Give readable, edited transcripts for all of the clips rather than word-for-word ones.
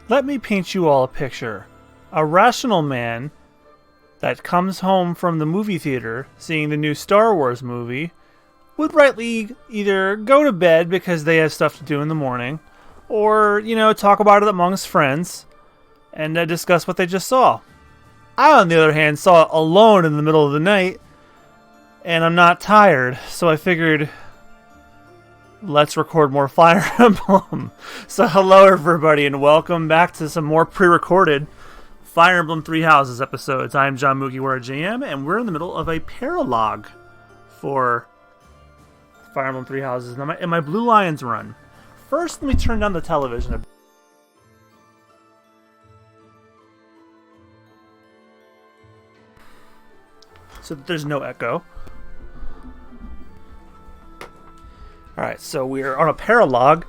Let me paint you all a picture. A rational man that comes home from the movie theater seeing the new Star Wars movie would rightly either go to bed because they have stuff to do in the morning, or, talk about it amongst friends and discuss what they just saw. I, on the other hand, saw it alone in the middle of the night, and I'm not tired, so I figured, let's record more Fire Emblem. So hello everybody, and welcome back to some more pre-recorded Fire Emblem Three Houses episodes. I'm John MugiwaraJM, and we're in the middle of a paralogue for Fire Emblem Three Houses in my Blue Lions run. First, let me turn down the television a bit, so that there's no echo. Alright, so we're on a paralogue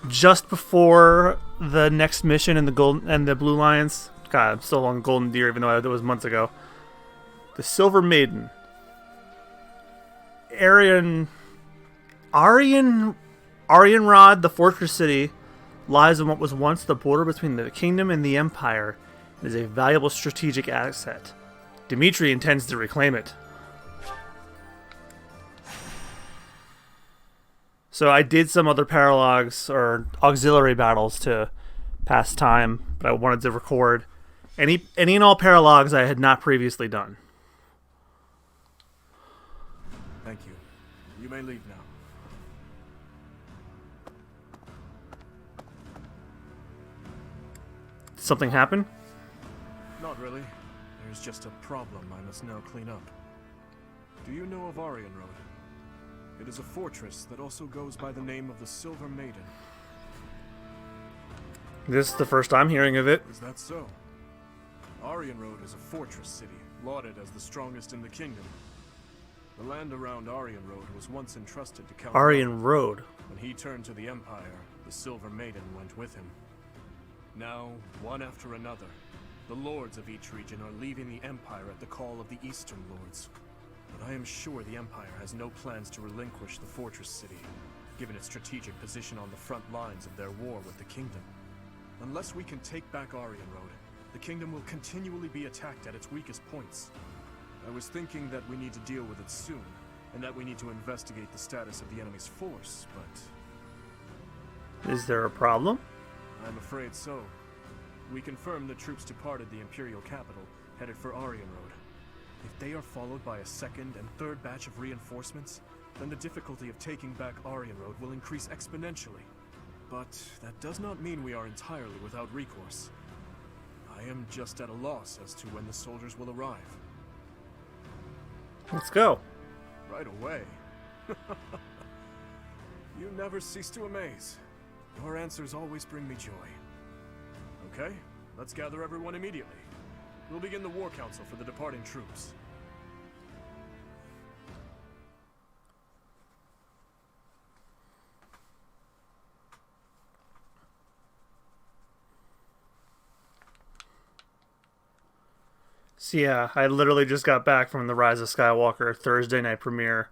just before the next mission in the Blue Lions. God, I'm still on Golden Deer, even though that was months ago. The Silver Maiden. Arianrod, the fortress city, lies on what was once the border between the kingdom and the empire. It is a valuable strategic asset. Dimitri intends to reclaim it. So I did some other paralogs or auxiliary battles to pass time, but I wanted to record any and all paralogs I had not previously done. Thank you. You may leave now. Did something happen? Not really. There's just a problem I must now clean up. Do you know of Arianrod? It is a fortress that also goes by the name of the Silver Maiden. This is the first I'm hearing of it. Is that so? Arianrod is a fortress city, lauded as the strongest in the kingdom. The land around Arianrod was once entrusted to Count Arianrod. When he turned to the Empire, the Silver Maiden went with him. Now, one after another, the lords of each region are leaving the Empire at the call of the Eastern Lords. But I am sure the Empire has no plans to relinquish the fortress city, given its strategic position on the front lines of their war with the Kingdom. Unless we can take back Arianrod, the Kingdom will continually be attacked at its weakest points. I was thinking that we need to deal with it soon, and that we need to investigate the status of the enemy's force, but... Is there a problem? I'm afraid so. We confirmed the troops departed the Imperial capital, headed for Arianrod. If they are followed by a second and third batch of reinforcements, then the difficulty of taking back Arianrod will increase exponentially. But that does not mean we are entirely without recourse. I am just at a loss as to when the soldiers will arrive. Let's go. Right away. You never cease to amaze. Your answers always bring me joy. Okay, let's gather everyone immediately. We'll begin the war council for the departing troops. So yeah, I literally just got back from the Rise of Skywalker Thursday night premiere.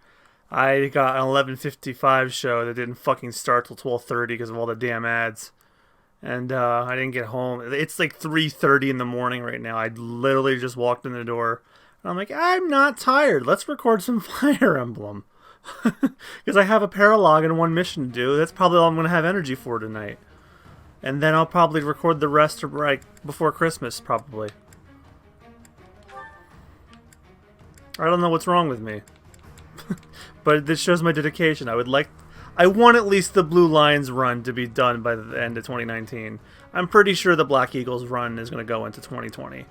I got an 11:55 show that didn't fucking start till 12:30 because of all the damn ads. And I didn't get home. It's like 3:30 in the morning right now. I literally just walked in the door. And I'm like, I'm not tired. Let's record some Fire Emblem. Because I have a paralogue and one mission to do. That's probably all I'm going to have energy for tonight. And then I'll probably record the rest right before Christmas, probably. I don't know what's wrong with me. But this shows my dedication. I want at least the Blue Lions run to be done by the end of 2019. I'm pretty sure the Black Eagles run is going to go into 2020.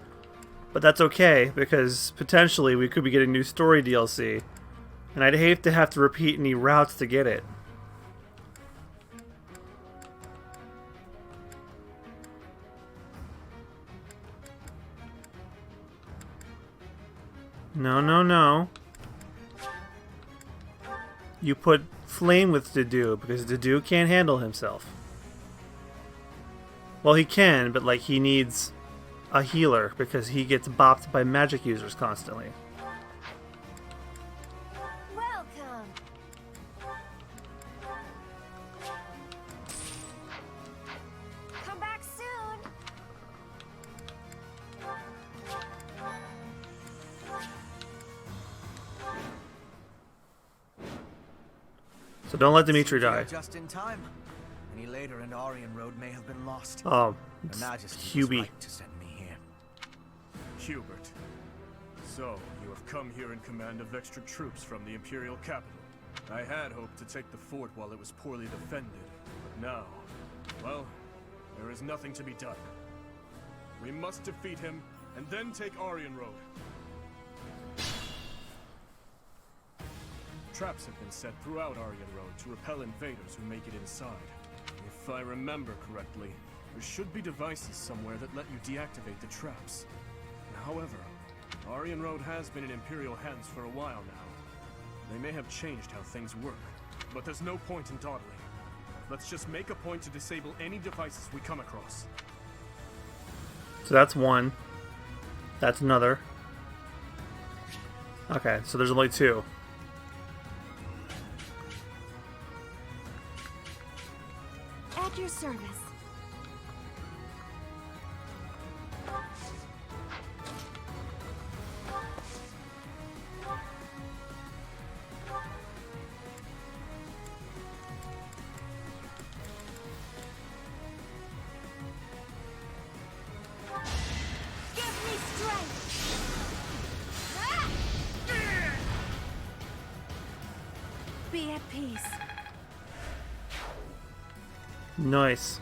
But that's okay, because potentially we could be getting new story DLC. And I'd hate to have to repeat any routes to get it. No, no, no. You put Flame with Dedue, because Dedue can't handle himself. Well, he can, but like he needs a healer, because he gets bopped by magic users constantly. Welcome. Come back soon. So don't let Dimitri die. Just in time. Any later, and Aryan Road may have been lost. Oh, Her it's Majesty was Hubie. right to send me here. Hubert. So, you have come here in command of extra troops from the Imperial capital. I had hoped to take the fort while it was poorly defended, but now, well, there is nothing to be done. We must defeat him, and then take Aryan Road. Traps have been set throughout Aryan Road to repel invaders who make it inside. If I remember correctly, there should be devices somewhere that let you deactivate the traps. However, Aryan Road has been in Imperial hands for a while now. They may have changed how things work, but there's no point in dawdling. Let's just make a point to disable any devices we come across. So that's one. That's another. Okay, so there's only two. At your service. Give me strength. Be at peace. Nice.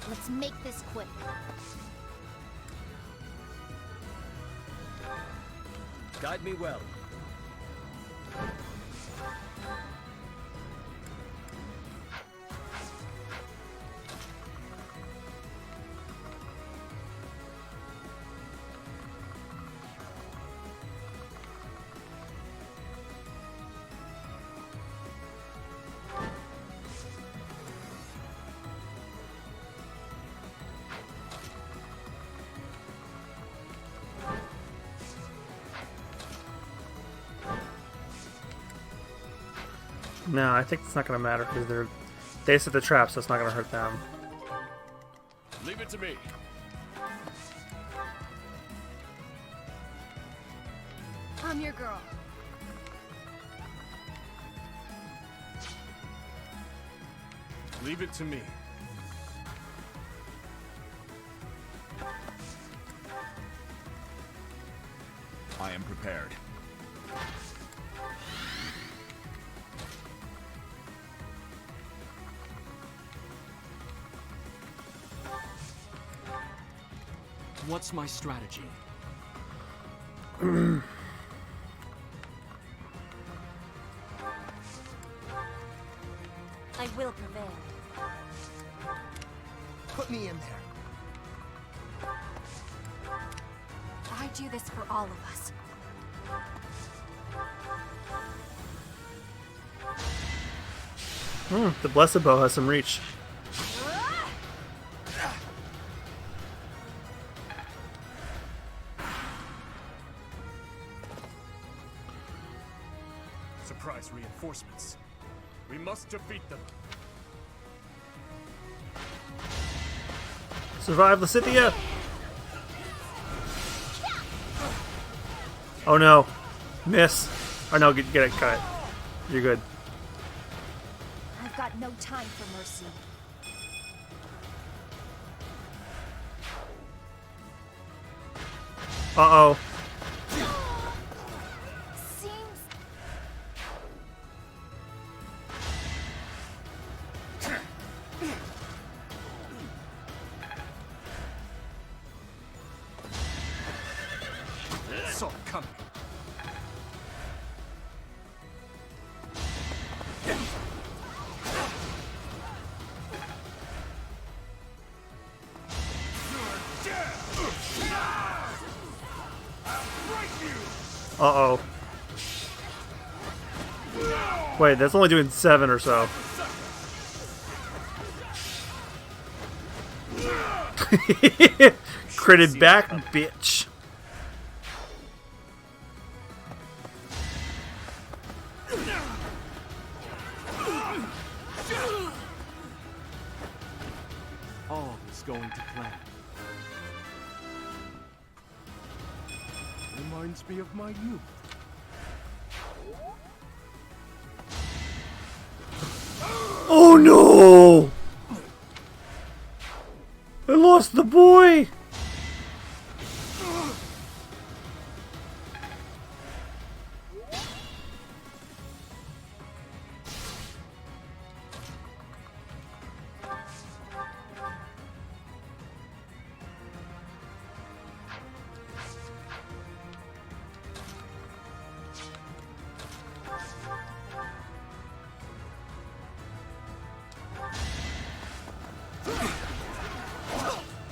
Let's make this quick. Guide me well. No, I think it's not gonna matter because they set the trap, so it's not gonna hurt them. Leave it to me. I'm your girl. Leave it to me. I am prepared. What's my strategy? I will prevail. Put me in there. I do this for all of us. The Blessed Bow has some reach. Surprise reinforcements. We must defeat them. Survive Lysithia! Oh no. Miss. Or no, get it, cut it. You're good. I've got no time for mercy. Uh-oh. Seems Saw it coming. Uh-oh. Wait, that's only doing 7 or so. Critted back, bitch. All is going to plan. Reminds me of my youth. Oh no! I lost the boy!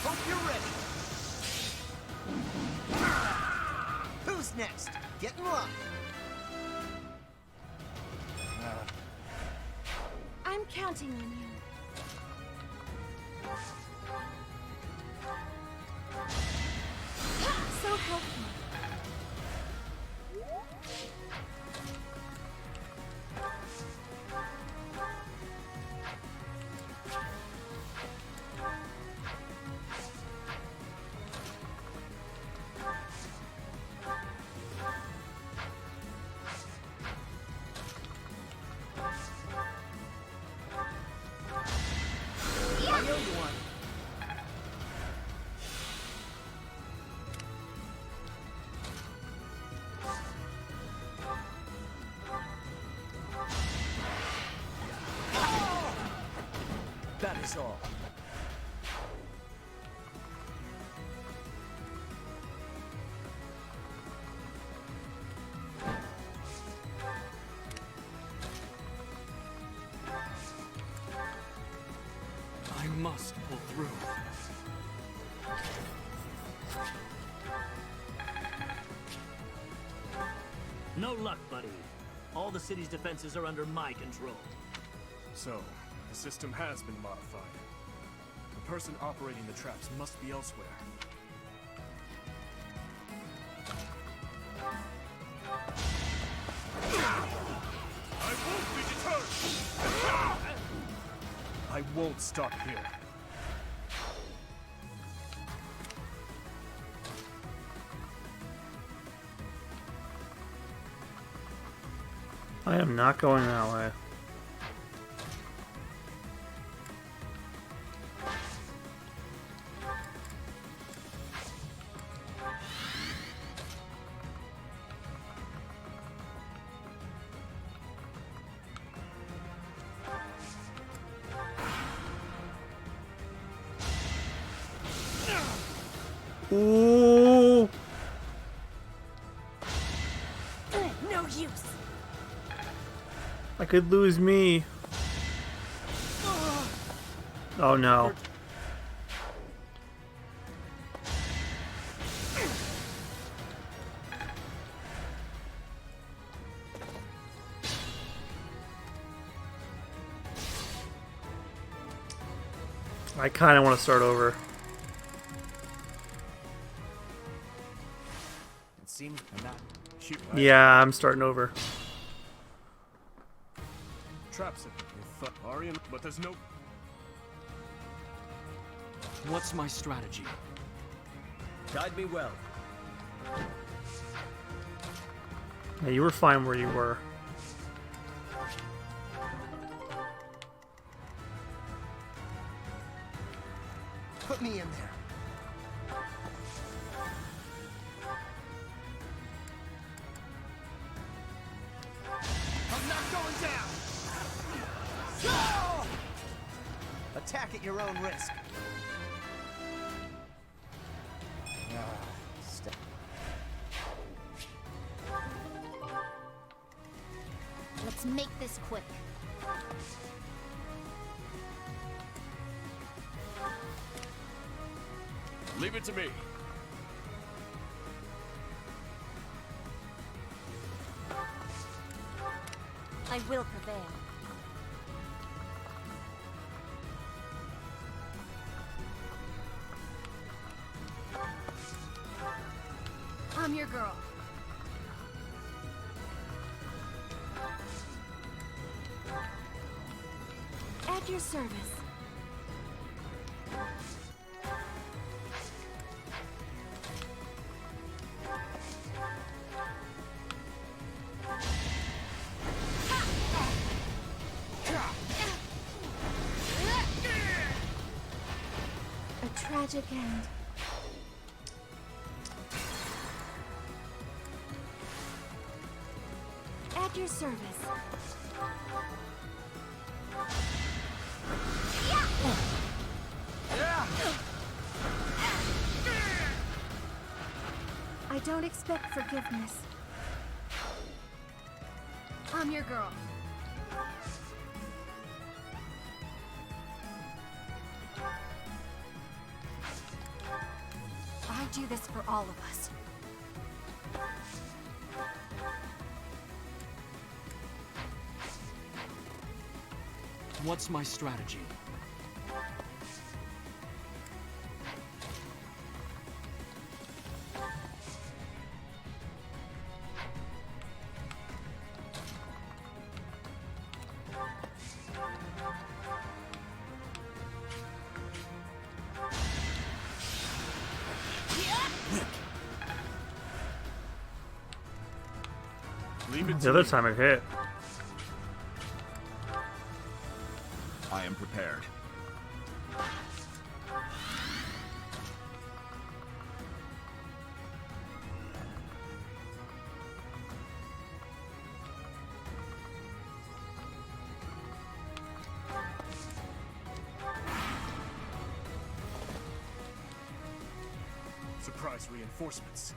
Hope you're ready. Who's next? Get in line. I'm counting on you. So helpful. I owe you one. That is all. I must pull through. No luck, buddy. All the city's defenses are under my control. So, the system has been modified. The person operating the traps must be elsewhere. I won't be deterred! I won't stop here. I am not going that way. Ooh! No use. I could lose me. Oh no. I kind of want to start over. It seems not. Shoot, Yeah, I'm starting over. traps it. You thought Arian, but there's no. What's my strategy? Guide me well. Yeah, you were fine where you were. Put me in there. I'm not going down. Ah! Attack at your own risk. Step. Let's make this quick. Leave it to me. I will prevail. I'm your girl. At your service. tragic end. At your service. I don't expect forgiveness. I'm your girl. I do this for all of us. What's my strategy? Leave it The to other me. time it hit. I am prepared. Surprise reinforcements.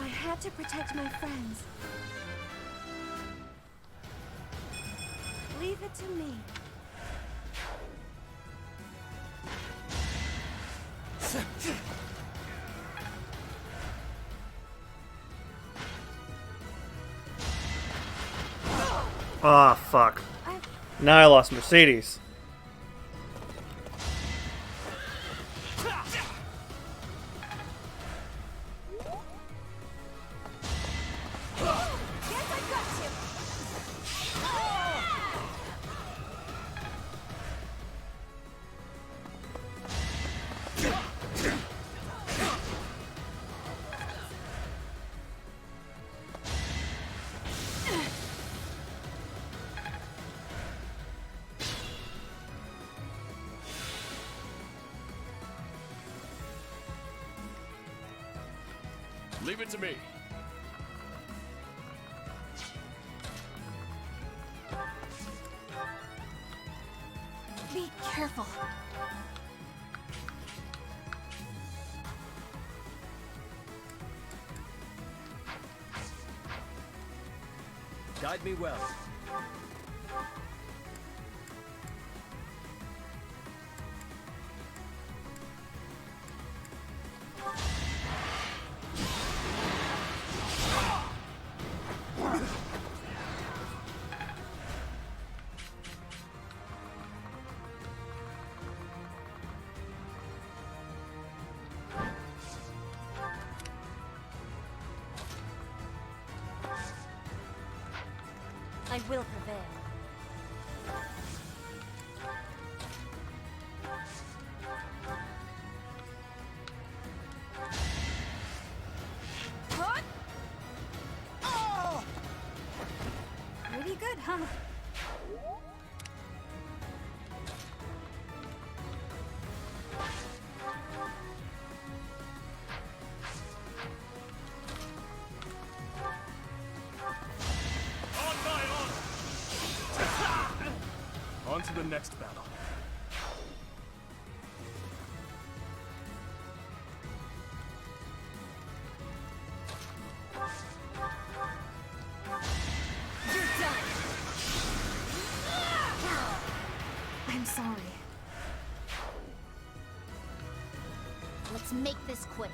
I had to protect my friends. Leave it to me. Ah, fuck. Now I lost Mercedes. Leave it to me. Be careful. Guide me well. I will prevail. Pretty good, huh? On to the next battle. You're done. I'm sorry. Let's make this quick.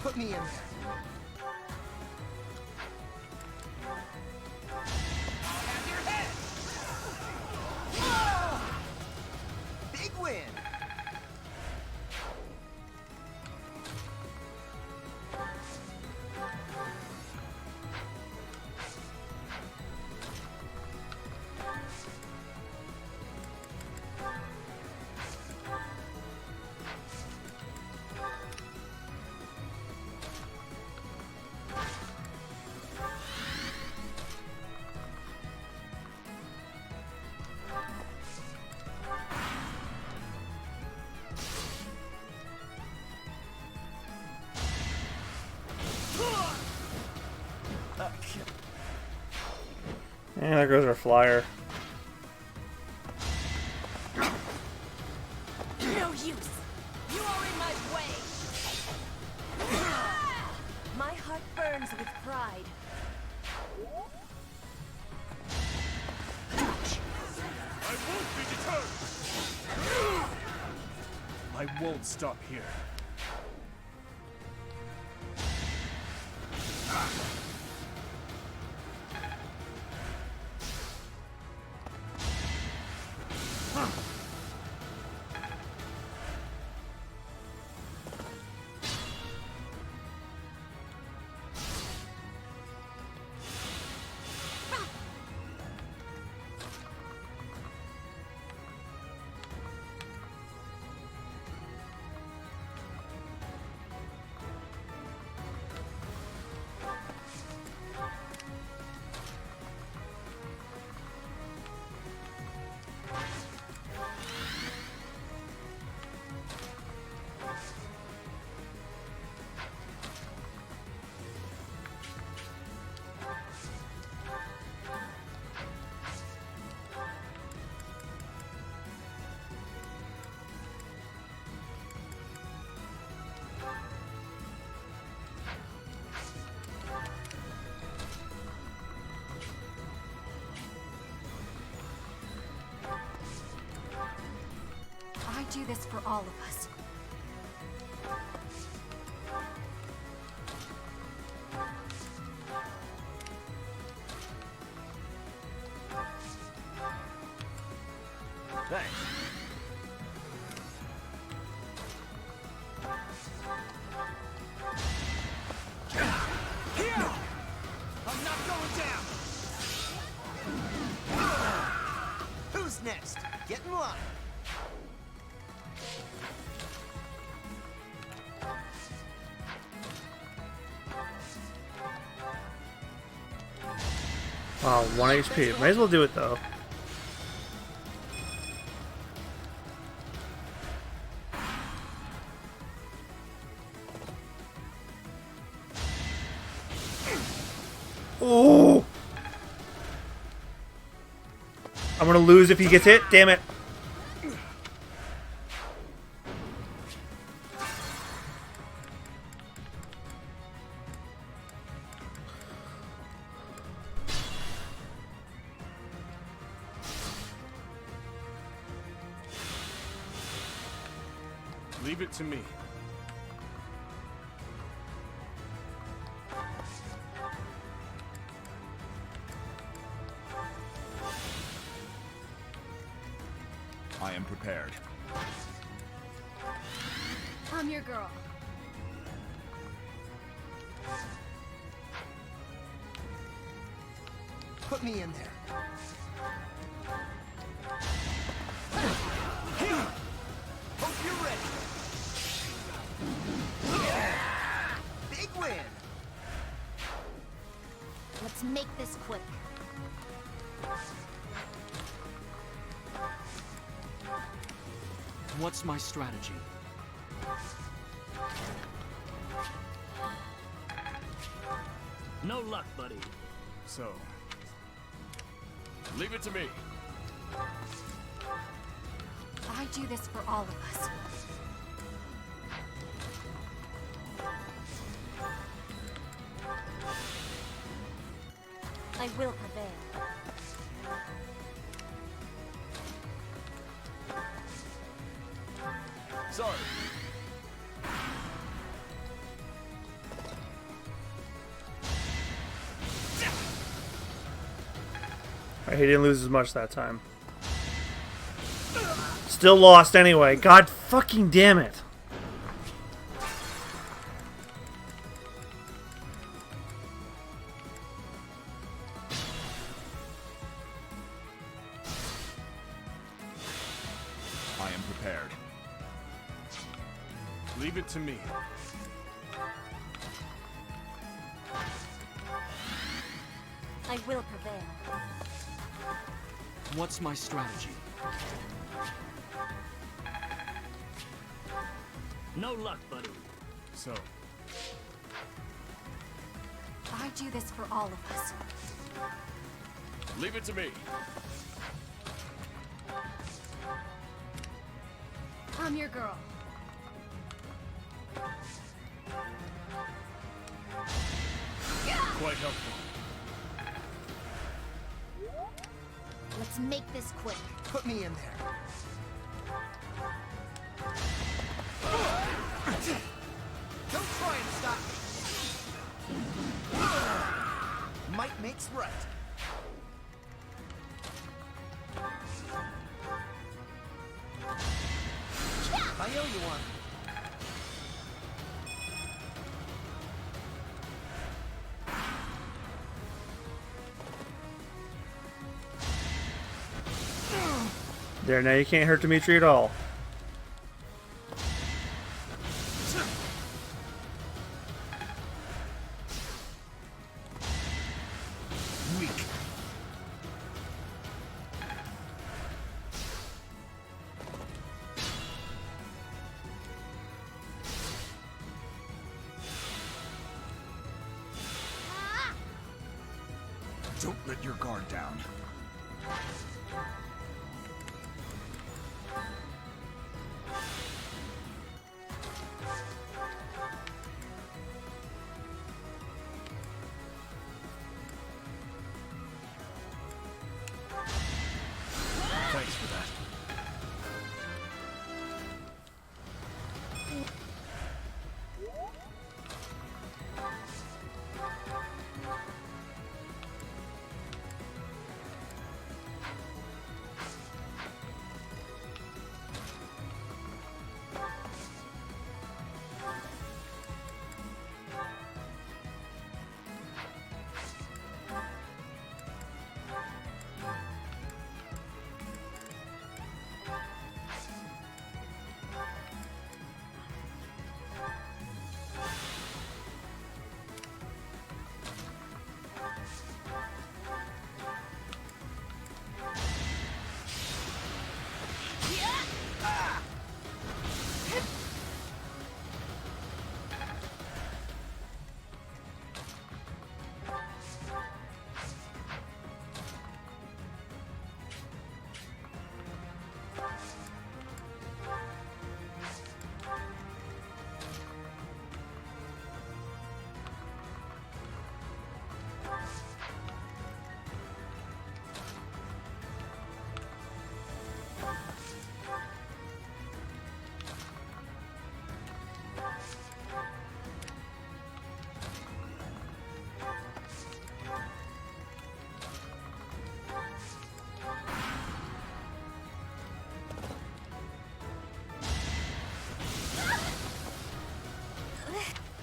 Put me in there. Big win! And there goes our flyer. No use. You are in my way. My heart burns with pride. I won't be deterred! I won't stop here. I do this for all of us. Thanks. Here! I'm not going down! Who's next? Get in line. Wow, 1 HP. Might as well do it though. Oh! I'm gonna lose if he gets hit. Damn it. Leave it to me. I am prepared. I'm your girl. Put me in there. Hope you're ready. Big win. Let's make this quick. What's my strategy? No luck, buddy. So, leave it to me. I do this for all of us. I will prevail. Sorry. He didn't lose as much that time. Still lost anyway. God fucking damn it. I am prepared. Leave it to me. I will prevail. What's my strategy? No luck, buddy. So, I do this for all of us. Leave it to me. I'm your girl. Quite helpful. Let's make this quick. Put me in there. Don't try and stop me. Might makes right. I owe you one. There, now you can't hurt Dimitri at all. Weak. Don't let your guard down. Thanks for that.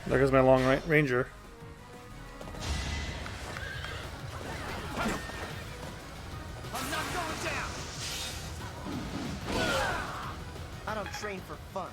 There goes my long ranger. I'm not going down. I don't train for fun.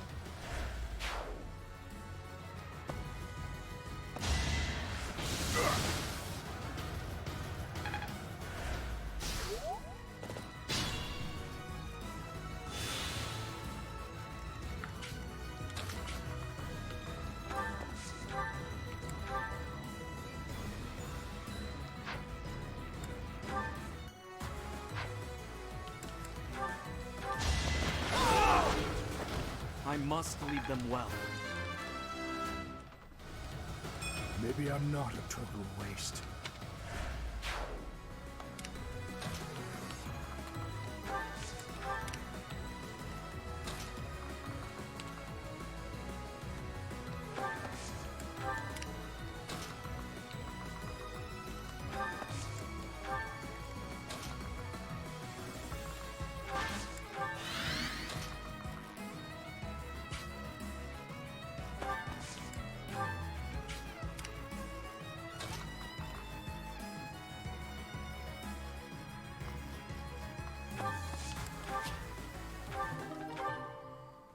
I must leave them well. Maybe I'm not a total waste.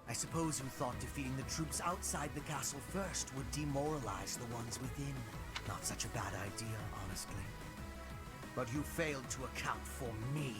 I suppose you thought defeating the troops outside the castle first would demoralize the ones within. Not such a bad idea, honestly. But you failed to account for me.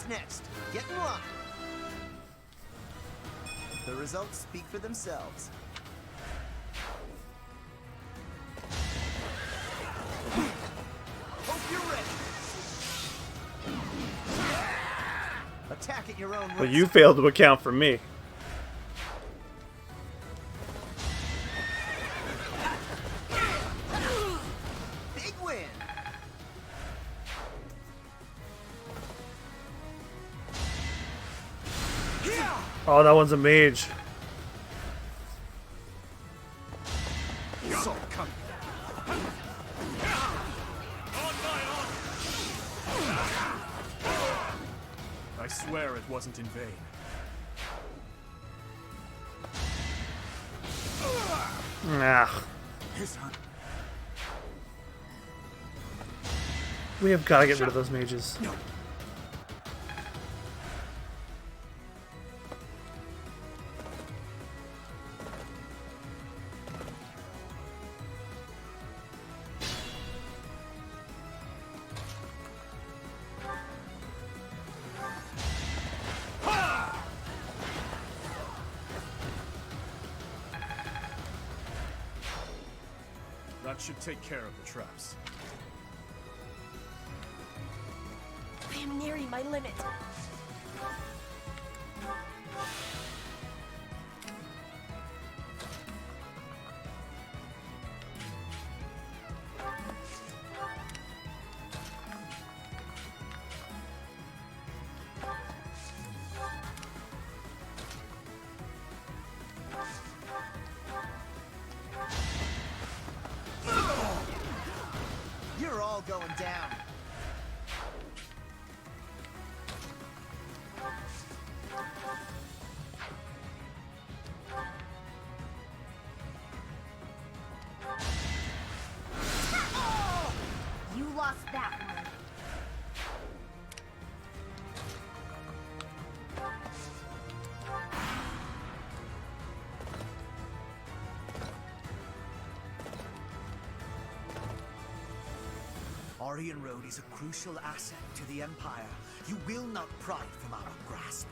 What's next? Get in line. The results speak for themselves. Hope you're ready. Attack at your own risk. But you failed to account for me. Big win. Oh, that one's a mage. Assault coming. I swear it wasn't in vain. Nah. We have got to get rid of those mages. That should take care of the traps. I am nearing my limit. You're all going down. You lost that one. Orion Road is a crucial asset to the Empire. You will not pry from our grasp.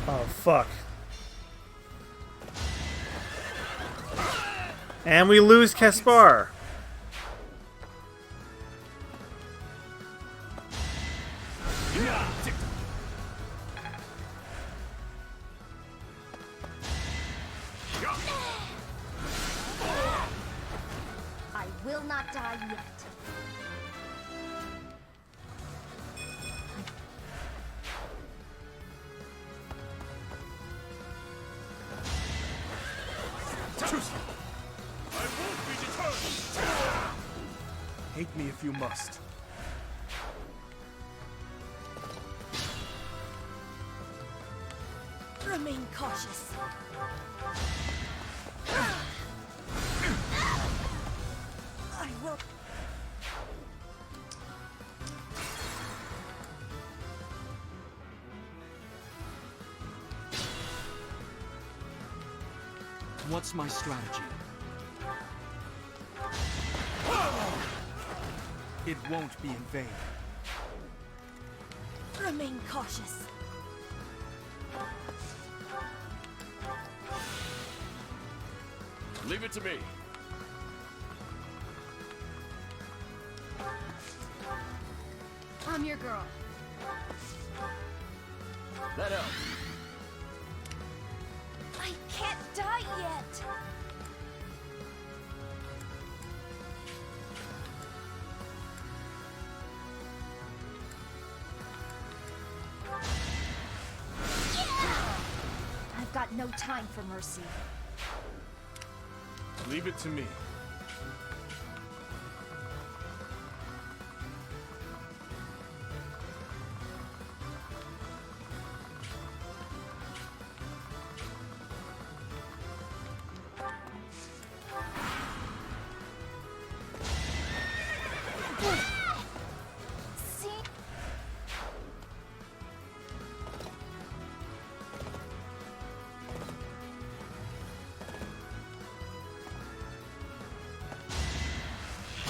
Oh, fuck. And we lose Caspar. I will not die yet. I won't be deterred! Hate me if you must. Remain cautious. I will. What's my strategy? It won't be in vain. Remain cautious. Leave it to me. I'm your girl. That helps. I can't die yet. I've got no time for mercy. Leave it to me. See?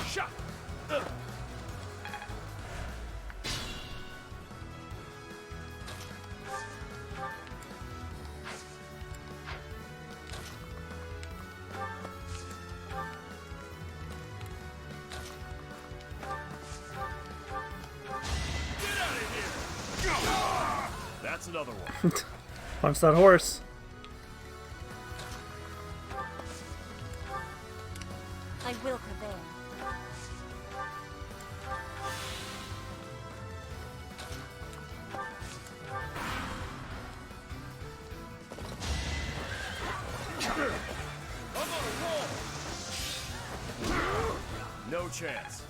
Shot! That's another one. Punch that horse. I will prevail. No chance.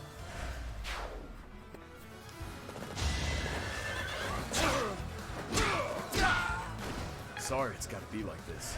Sorry it's gotta be like this.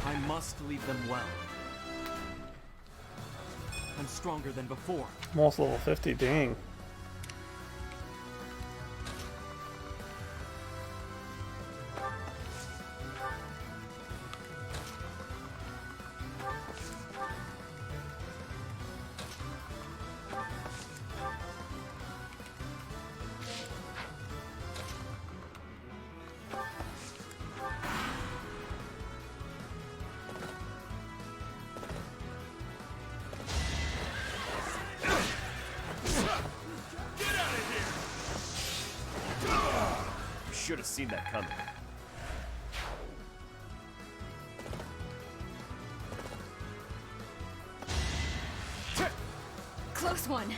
I must leave them well. I'm stronger than before. Almost level 50, dang. Should have seen that coming. Close one.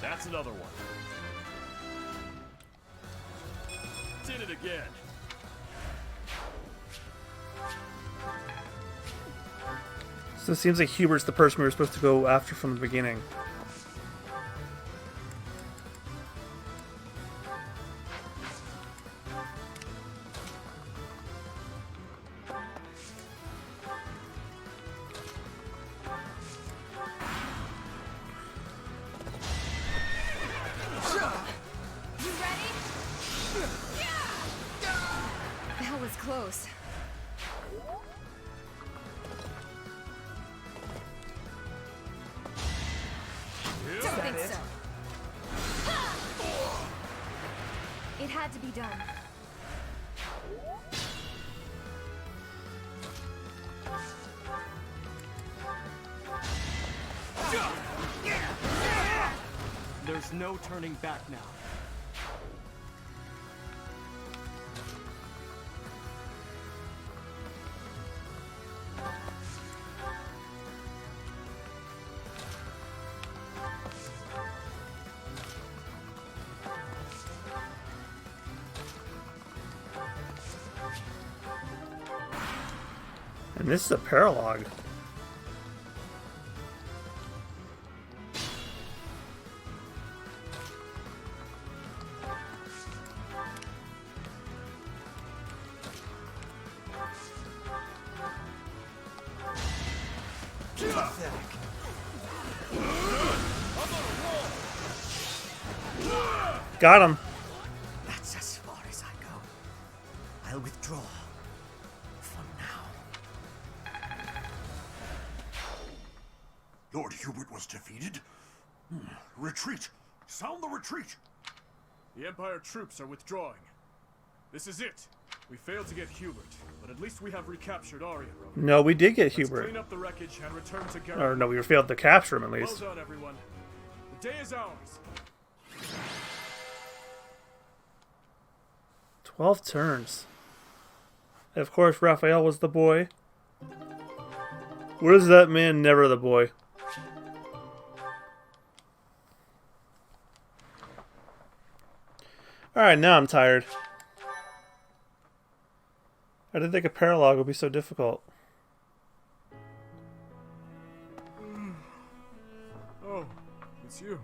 That's another one. Did it again. So it seems like Hubert's the person we were supposed to go after from the beginning. You ready? That was close. Don't think so. It had to be done. There's no turning back now. And this is a paralogue. Got him. That's as far as I go. I'll withdraw. For now. Lord Hubert was defeated? Retreat! Sound the retreat! The Empire troops are withdrawing. This is it. We failed to get Hubert, but at least we have recaptured Arian Road. No, we did get Let's Hubert. clean up the wreckage and return to Garrett. Or no, we failed to capture him at Well least. done, everyone. The day is ours. 12 turns. And of course, Raphael was the boy. Where's that man never the boy? Alright, now I'm tired. I didn't think a paralogue would be so difficult. Oh, it's you.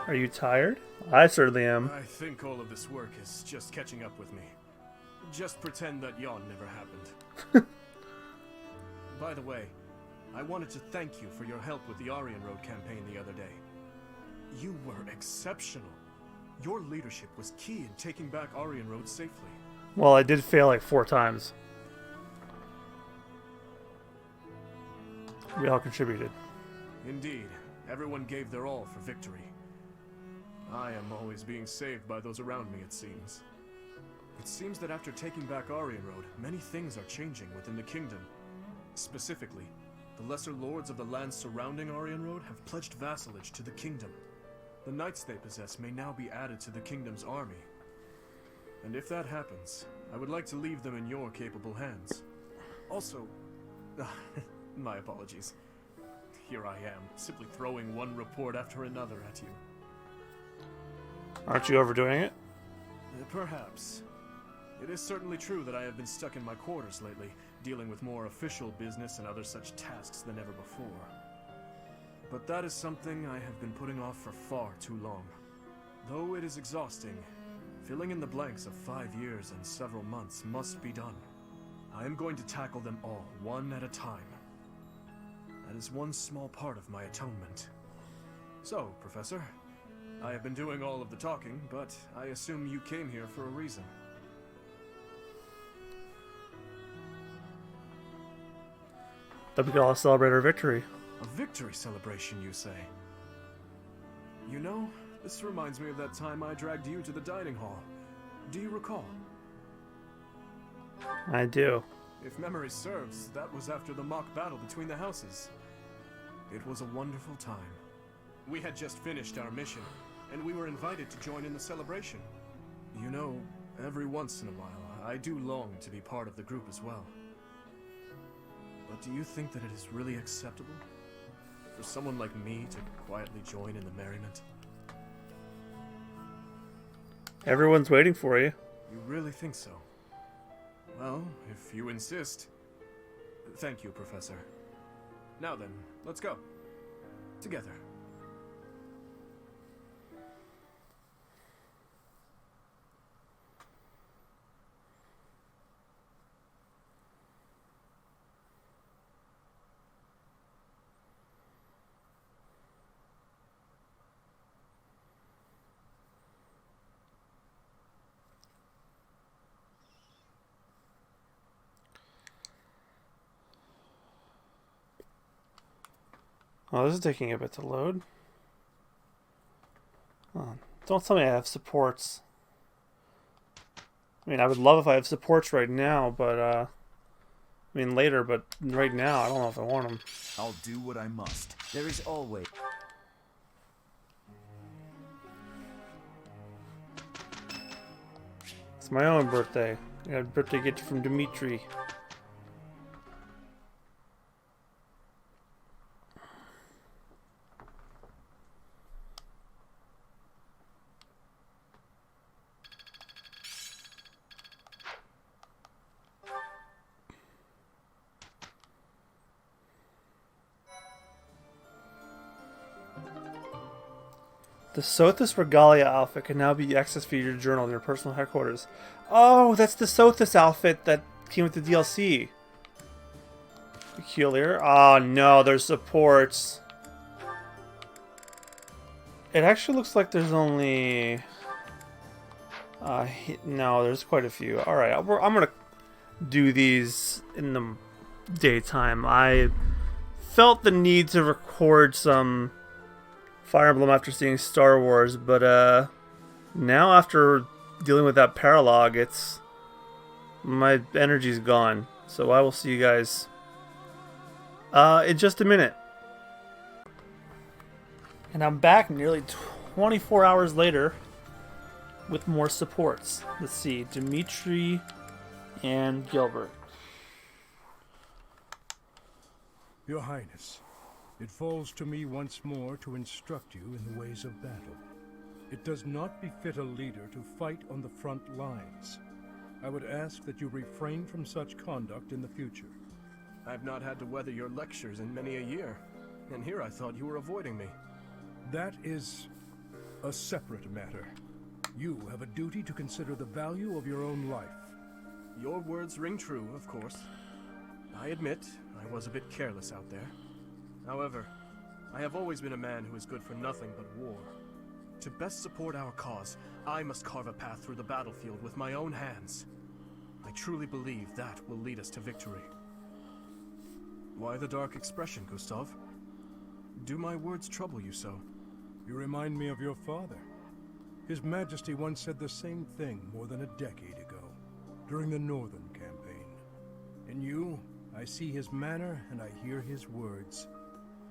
Are you tired? I certainly am. I think all of this work is just catching up with me. Just pretend that yawn never happened. By the way, I wanted to thank you for your help with the Aryan Road campaign the other day. You were exceptional. Your leadership was key in taking back Aryan Road safely. Well, I did fail like 4 times. We all contributed. Indeed, everyone gave their all for victory. I am always being saved by those around me, it seems. It seems that after taking back Aryan Road, many things are changing within the kingdom. Specifically, the lesser lords of the lands surrounding Aryan Road have pledged vassalage to the kingdom. The knights they possess may now be added to the kingdom's army. And if that happens, I would like to leave them in your capable hands. Also, my apologies. Here I am, simply throwing one report after another at you. Aren't you overdoing it? Perhaps. It is certainly true that I have been stuck in my quarters lately, dealing with more official business and other such tasks than ever before. But that is something I have been putting off for far too long. Though it is exhausting, filling in the blanks of 5 years and several months must be done. I am going to tackle them all, one at a time. That is one small part of my atonement. So, Professor, I have been doing all of the talking, but I assume you came here for a reason. That we could all celebrate our victory. A victory celebration, you say? You know, this reminds me of that time I dragged you to the dining hall. Do you recall? I do. If memory serves, that was after the mock battle between the houses. It was a wonderful time. We had just finished our mission, and we were invited to join in the celebration. You know, every once in a while, I do long to be part of the group as well. But do you think that it is really acceptable for someone like me to quietly join in the merriment? Everyone's waiting for you. You really think so? Well, if you insist. Thank you, Professor. Now then, let's go. Together. Oh, this is taking a bit to load. Oh, don't tell me I have supports. I mean, I would love if I have supports right now, but, I mean, later, but right now, I don't know if I want them. I'll do what I must. There is always... It's my own birthday. I got a birthday gift from Dimitri. The Sothis Regalia outfit can now be accessed via your journal in your personal headquarters. Oh, that's the Sothis outfit that came with the DLC. Peculiar. Oh no, there's supports. It actually looks like there's only... no, there's quite a few. Alright, I'm gonna do these in the daytime. I felt the need to record some Fire Emblem after seeing Star Wars, but now after dealing with that paralog, my energy's gone. So I will see you guys in just a minute. And I'm back nearly 24 hours later with more supports. Let's see, Dimitri and Gilbert. Your Highness, it falls to me once more to instruct you in the ways of battle. It does not befit a leader to fight on the front lines. I would ask that you refrain from such conduct in the future. I've not had to weather your lectures in many a year, and here I thought you were avoiding me. That is A separate matter. You have a duty to consider the value of your own life. Your words ring true, of course. I admit, I was a bit careless out there. However, I have always been a man who is good for nothing but war. To best support our cause, I must carve a path through the battlefield with my own hands. I truly believe that will lead us to victory. Why the dark expression, Gustav? Do my words trouble you so? You remind me of your father. His Majesty once said the same thing more than a decade ago, during the Northern Campaign. In you, I see his manner and I hear his words.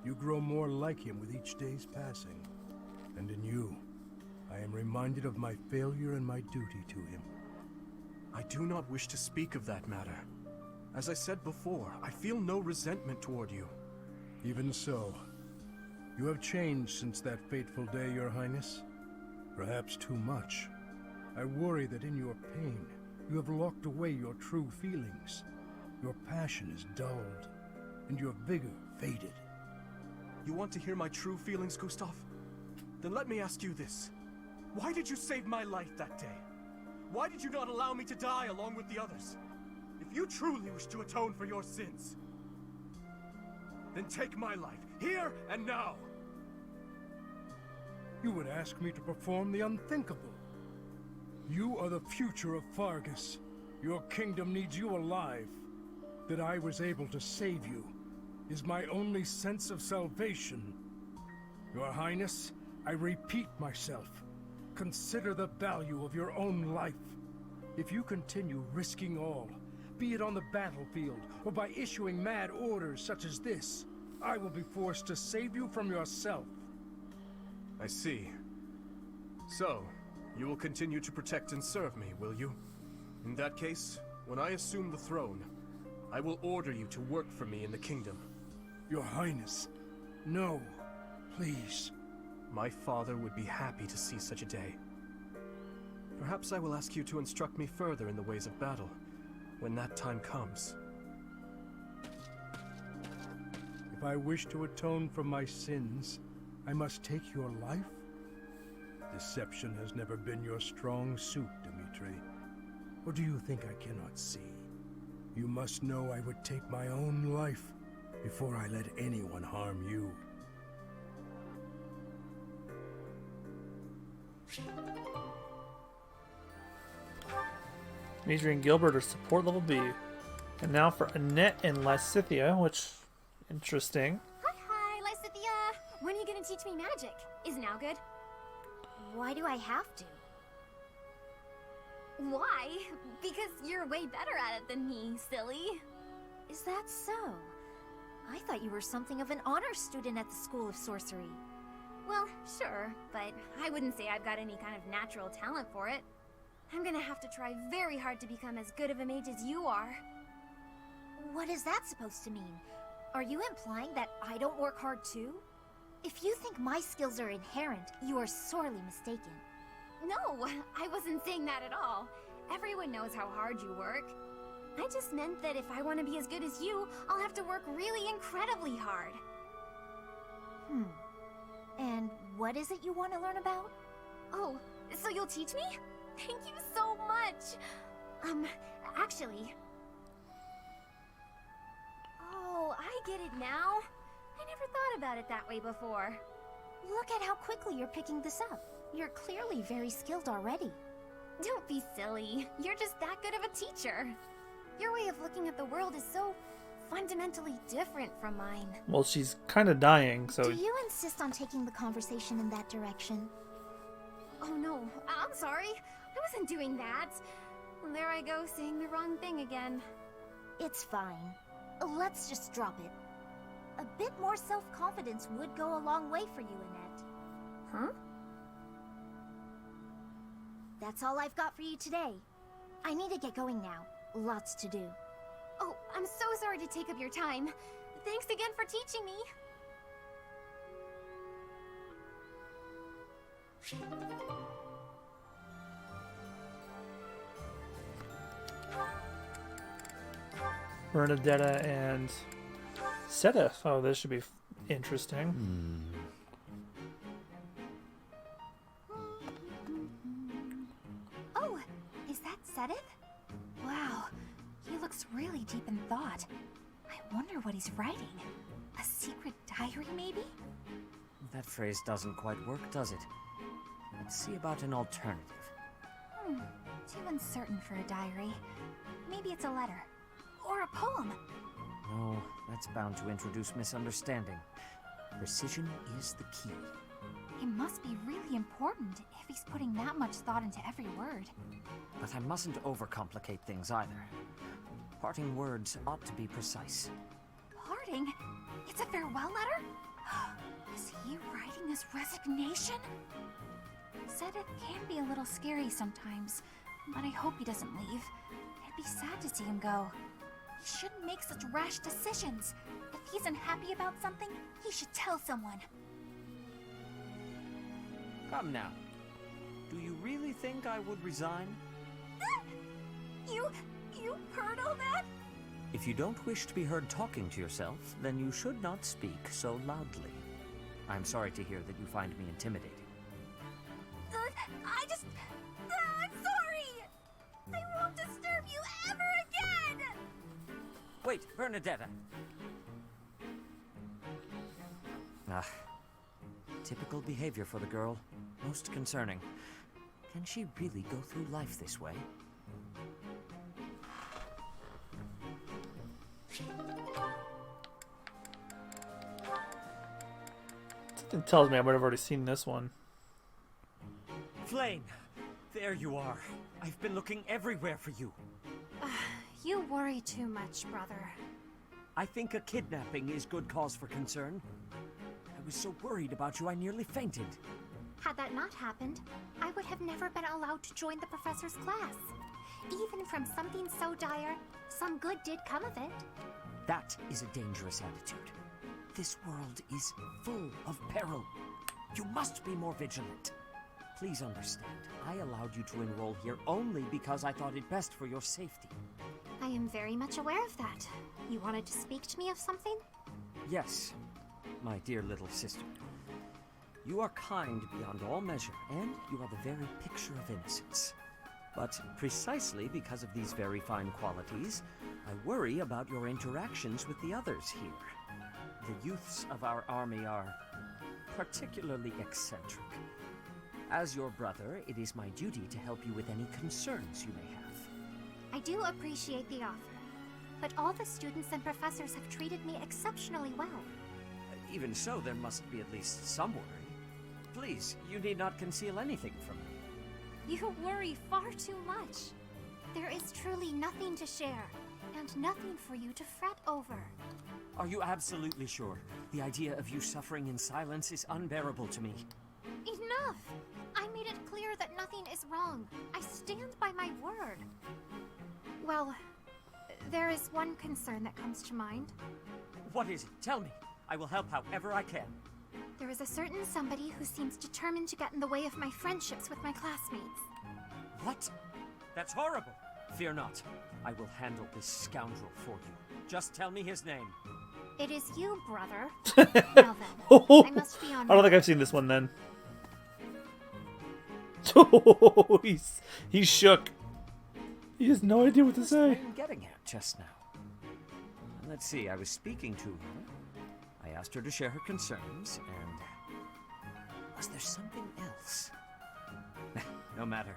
You grow more like him with each day's passing. And in you, I am reminded of my failure and my duty to him. I do not wish to speak of that matter. As I said before, I feel no resentment toward you. Even so, you have changed since that fateful day, Your Highness. Perhaps too much. I worry that in your pain, you have locked away your true feelings. Your passion is dulled, and your vigor faded. You want to hear my true feelings, Gustav? Then let me ask you this. Why did you save my life that day? Why did you not allow me to die along with the others? If you truly wish to atone for your sins, then take my life, here and now! You would ask me to perform the unthinkable. You are the future of Fargus. Your kingdom needs you alive. That I was able to save you is my only sense of salvation. Your Highness, I repeat myself. Consider the value of your own life. If you continue risking all, be it on the battlefield or by issuing mad orders such as this, I will be forced to save you from yourself. I see. So, you will continue to protect and serve me, will you? In that case, when I assume the throne, I will order you to work for me in the kingdom. Your Highness, no, please. My father would be happy to see such a day. Perhaps I will ask you to instruct me further in the ways of battle, when that time comes. If I wish to atone for my sins, I must take your life? Deception has never been your strong suit, Dmitri. Or do you think I cannot see? You must know I would take my own life before I let anyone harm you. Dimitri and Gilbert are support level B. And now for Annette and Lysithia, which, interesting. Hi, Lysithia! When are you gonna teach me magic? Is now good? Why do I have to? Why? Because you're way better at it than me, silly. Is that so? I thought you were something of an honor student at the School of Sorcery. Well, sure, but I wouldn't say I've got any kind of natural talent for it. I'm gonna have to try very hard to become as good of a mage as you are. What is that supposed to mean? Are you implying that I don't work hard too? If you think my skills are inherent, you are sorely mistaken. No, I wasn't saying that at all. Everyone knows how hard you work. I just meant that if I want to be as good as you, I'll have to work really incredibly hard. And what is it you want to learn about? Oh, so you'll teach me? Thank you so much! Actually... Oh, I get it now. I never thought about it that way before. Look at how quickly you're picking this up. You're clearly very skilled already. Don't be silly. You're just that good of a teacher. Your way of looking at the world is so fundamentally different from mine. Well, she's kind of dying, so... Do you insist on taking the conversation in that direction? Oh no, I'm sorry. I wasn't doing that. There I go, saying the wrong thing again. It's fine. Let's just drop it. A bit more self-confidence would go a long way for you, Annette. Huh? That's all I've got for you today. I need to get going now. Lots to do. Oh, I'm so sorry to take up your time. Thanks again for teaching me. Bernadetta and Seta. Oh, this should be interesting. Sedith? Wow, he looks really deep in thought. I wonder what he's writing. A secret diary, maybe? That phrase doesn't quite work, does it? Let's see about an alternative. Too uncertain for a diary. Maybe it's a letter. Or a poem. No, that's bound to introduce misunderstanding. Precision is the key. It must be really important if he's putting that much thought into every word. But I mustn't overcomplicate things either. Parting words ought to be precise. Parting? It's a farewell letter? Is he writing his resignation? Sedith can be a little scary sometimes, but I hope he doesn't leave. It'd be sad to see him go. He shouldn't make such rash decisions. If he's unhappy about something, he should tell someone. Come now. Do you really think I would resign? You heard all that? If you don't wish to be heard talking to yourself, then you should not speak so loudly. I'm sorry to hear that you find me intimidating. I'm sorry! I won't disturb you ever again! Wait, Bernadetta! Typical behavior for the girl. Most concerning. Can she really go through life this way? It tells me I would have already seen this one. Flame! There you are. I've been looking everywhere for you. You worry too much, brother. I think a kidnapping is good cause for concern. I was so worried about you I nearly fainted. Had that not happened, I would have never been allowed to join the professor's class. Even from something so dire, some good did come of it. That is a dangerous attitude. This world is full of peril. You must be more vigilant. Please understand, I allowed you to enroll here only because I thought it best for your safety. I am very much aware of that. You wanted to speak to me of something? Yes, my dear little sister. You are kind beyond all measure, and you are the very picture of innocence. But precisely because of these very fine qualities, I worry about your interactions with the others here. The youths of our army are particularly eccentric. As your brother, it is my duty to help you with any concerns you may have. I do appreciate the offer, but all the students and professors have treated me exceptionally well. Even so, there must be at least some worry. Please, you need not conceal anything from me. You worry far too much. There is truly nothing to share, and nothing for you to fret over. Are you absolutely sure? The idea of you suffering in silence is unbearable to me. Enough! I made it clear that nothing is wrong. I stand by my word. Well, there is one concern that comes to mind. What is it? Tell me. I will help however I can. There is a certain somebody who seems determined to get in the way of my friendships with my classmates. What? That's horrible. Fear not. I will handle this scoundrel for you. Just tell me his name. It is you, brother. Now then, I must be on. I don't think I've seen this one then. He's shook. He has no idea what to say. I'm getting at just now. Let's see, I was speaking to her. I asked her to share her concerns, and was there something else? No matter.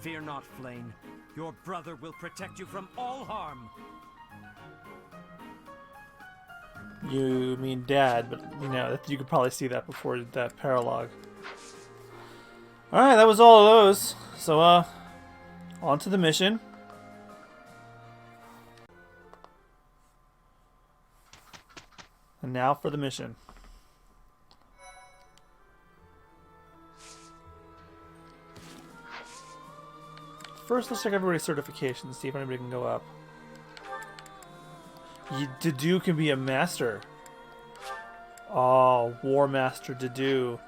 Fear not, Flame. Your brother will protect you from all harm. You mean Dad, but you know, you could probably see that before that paralogue. Alright, that was all of those. So, on to the mission. And now for the mission. First, let's check everybody's certifications, see if anybody can go up. Dedue can be a master. Oh, War Master Dedue.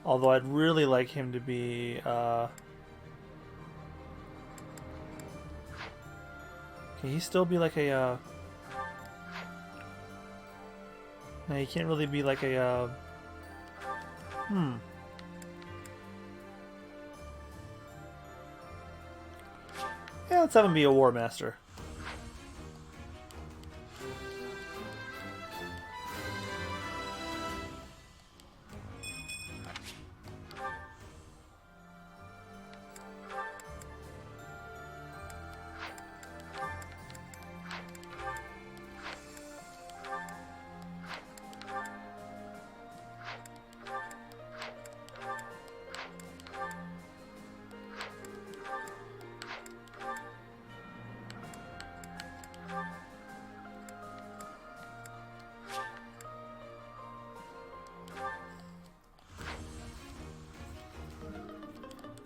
Although I'd really like him to be, can he still be like a, no, he can't really be like a, let's have him be a war master.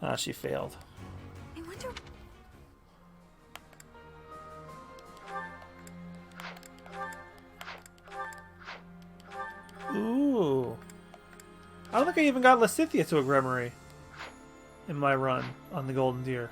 Ah, she failed. I wonder. Ooh. I don't think I even got Lysithea to a Gremory in my run on the Golden Deer.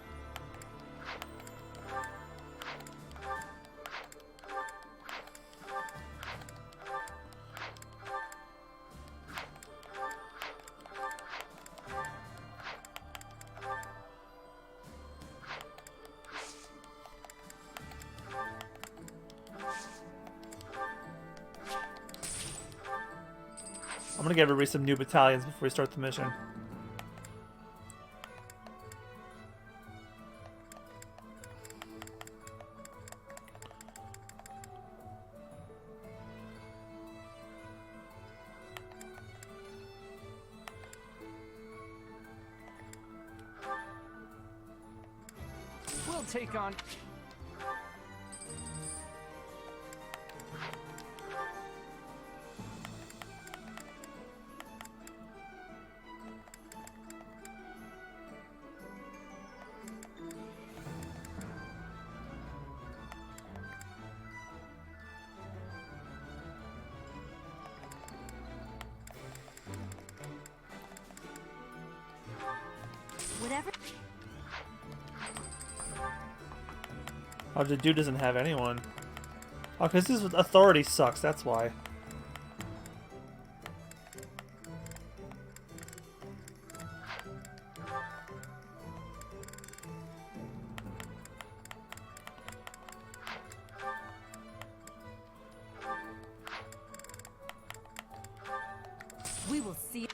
I'm gonna give everybody some new battalions before we start the mission. We'll take on... Whatever. Oh, the dude doesn't have anyone. Oh, because his authority sucks, that's why. We will see.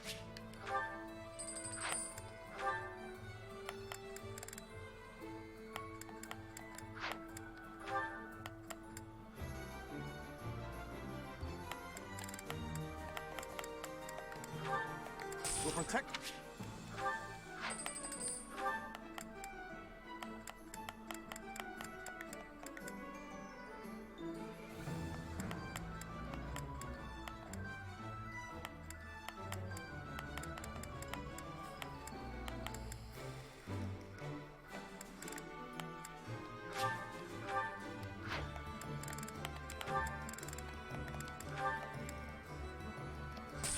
We'll protect.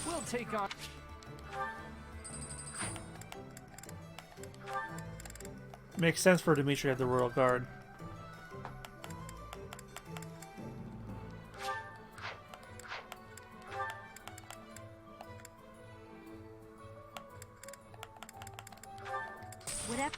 We'll take on... Makes sense for Dimitri to have the Royal Guard. Whatever.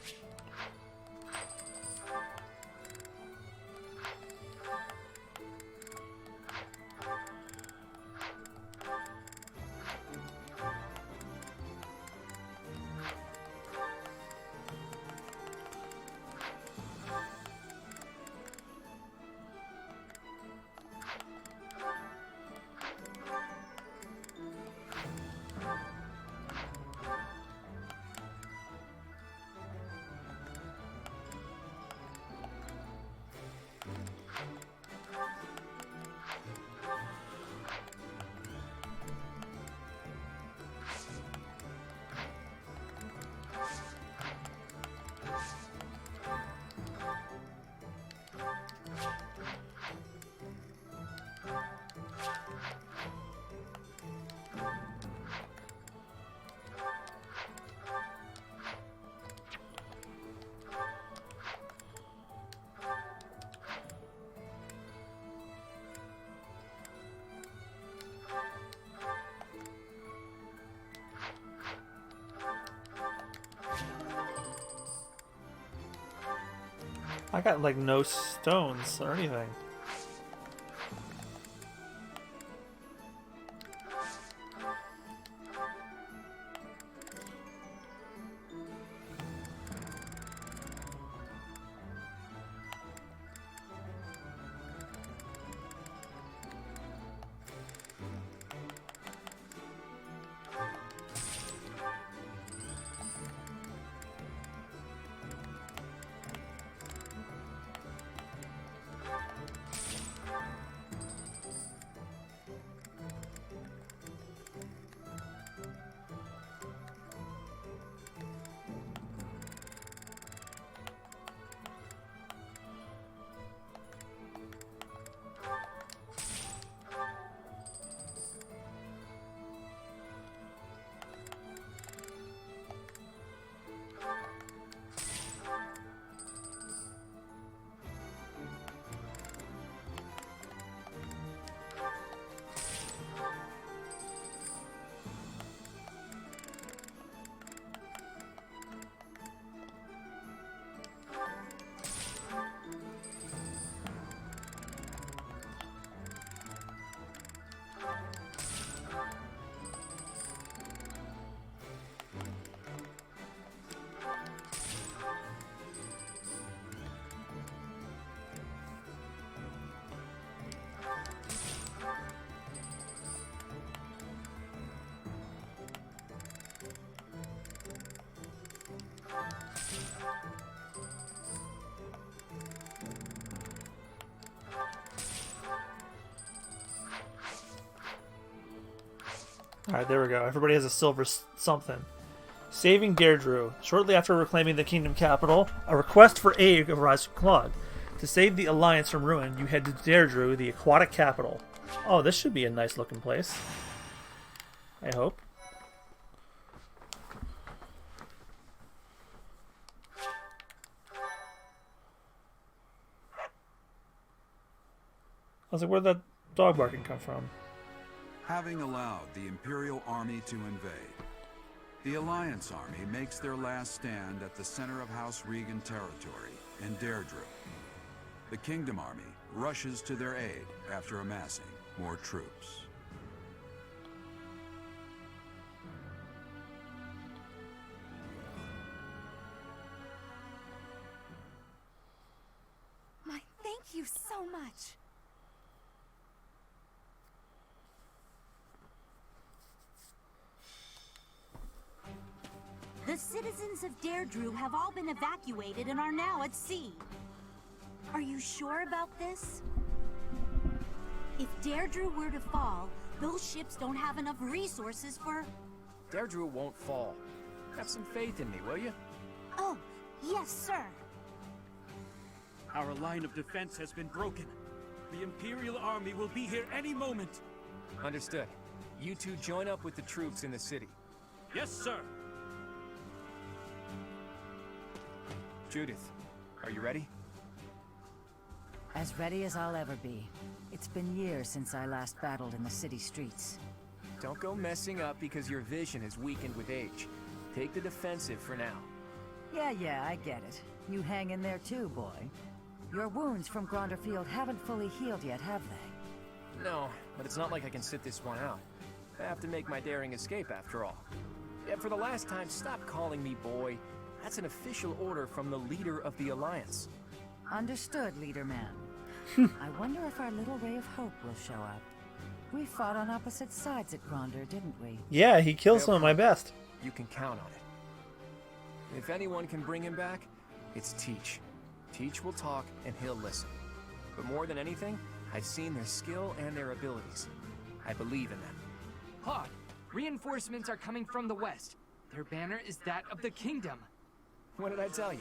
I got like no stones or anything. Alright, there we go. Everybody has a silver something. Saving Deirdre. Shortly after reclaiming the kingdom capital, a request for aid arrives from Claude. To save the Alliance from ruin, you head to Deirdre, the aquatic capital. Oh, this should be a nice looking place. I hope. I was like, where'd that dog barking come from? Having allowed the Imperial Army to invade, the Alliance Army makes their last stand at the center of House Regan territory in Deirdre. The Kingdom Army rushes to their aid after amassing more troops. My thank you so much. The citizens of Deirdre have all been evacuated and are now at sea. Are you sure about this? If Deirdre were to fall, those ships don't have enough resources for... Deirdre won't fall. Have some faith in me, will you? Oh, yes, sir. Our line of defense has been broken. The Imperial Army will be here any moment. Understood. You two join up with the troops in the city. Yes, sir. Judith, are you ready? As ready as I'll ever be. It's been years since I last battled in the city streets. Don't go messing up because your vision has weakened with age. Take the defensive for now. Yeah, I get it. You hang in there too, boy. Your wounds from Gronderfield haven't fully healed yet, have they? No, but it's not like I can sit this one out. I have to make my daring escape after all. Yeah, for the last time, stop calling me boy. That's an official order from the leader of the Alliance. Understood, leader man. I wonder if our little ray of hope will show up. We fought on opposite sides at Gronder, didn't we? Yeah, he killed some of my best. You can count on it. If anyone can bring him back, it's Teach. Teach will talk and he'll listen. But more than anything, I've seen their skill and their abilities. I believe in them. Claude, reinforcements are coming from the west. Their banner is that of the kingdom. What did I tell you?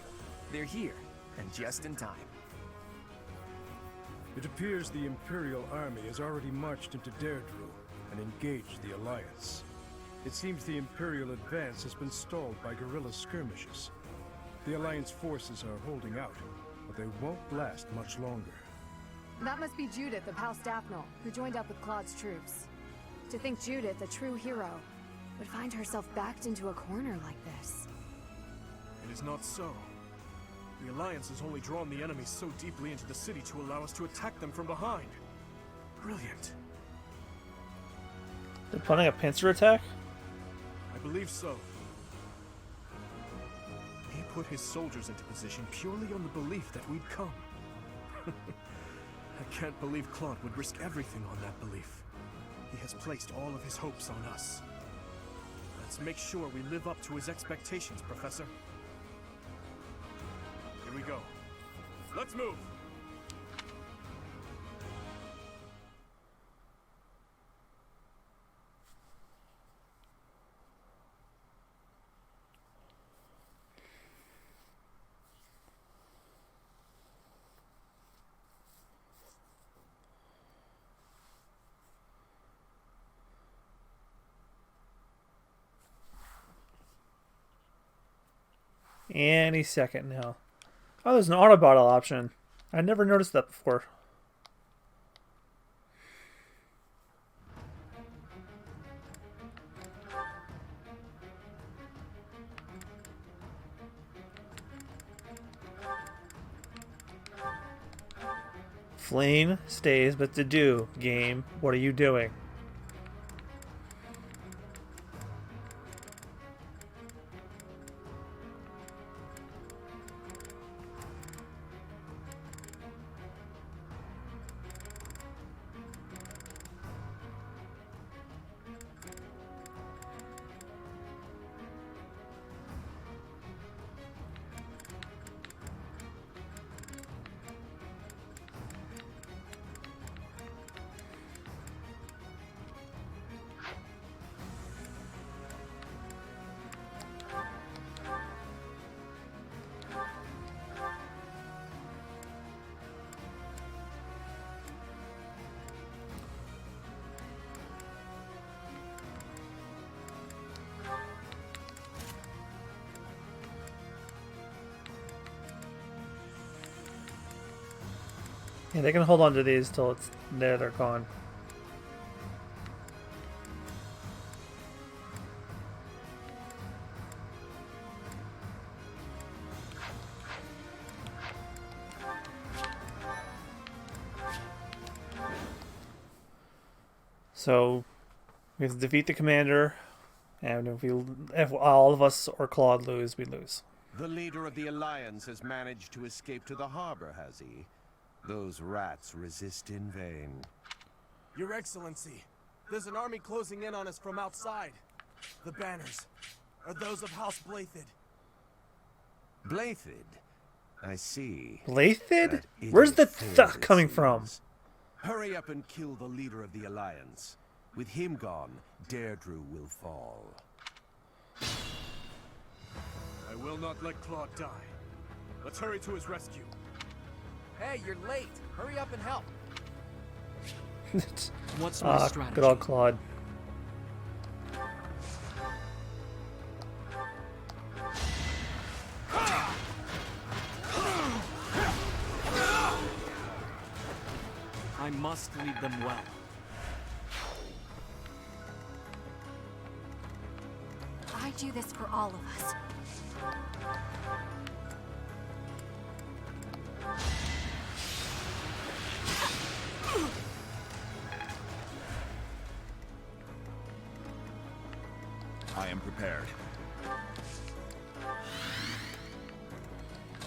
They're here, and just in time. It appears the Imperial Army has already marched into Deirdre and engaged the Alliance. It seems the Imperial advance has been stalled by guerrilla skirmishes. The Alliance forces are holding out, but they won't last much longer. That must be Judith of House Daphne, who joined up with Claude's troops. To think Judith, a true hero, would find herself backed into a corner like this. It is not so. The Alliance has only drawn the enemy so deeply into the city to allow us to attack them from behind. Brilliant. They're planning a pincer attack? I believe so. He put his soldiers into position purely on the belief that we'd come. I can't believe Claude would risk everything on that belief. He has placed all of his hopes on us. Let's make sure we live up to his expectations, Professor. Here we go. Let's move! Any second now. Oh, there's an auto battle option. I never noticed that before. Flame stays, but to do, game, what are you doing? Yeah, they can hold on to these till it's there, they're gone. So we have to defeat the commander, and if all of us or Claude lose, we lose. The leader of the Alliance has managed to escape to the harbor, has he? Those rats resist in vain. Your Excellency, there's an army closing in on us from outside. The banners are those of House Blathid. Blathid? I see. Blathid? Where's the th coming from? Hurry up and kill the leader of the Alliance. With him gone, Deirdre will fall. I will not let Claude die. Let's hurry to his rescue. Hey, you're late. Hurry up and help. What's my strategy? Good old Claude. I must lead them well. I do this for all of us. I am prepared.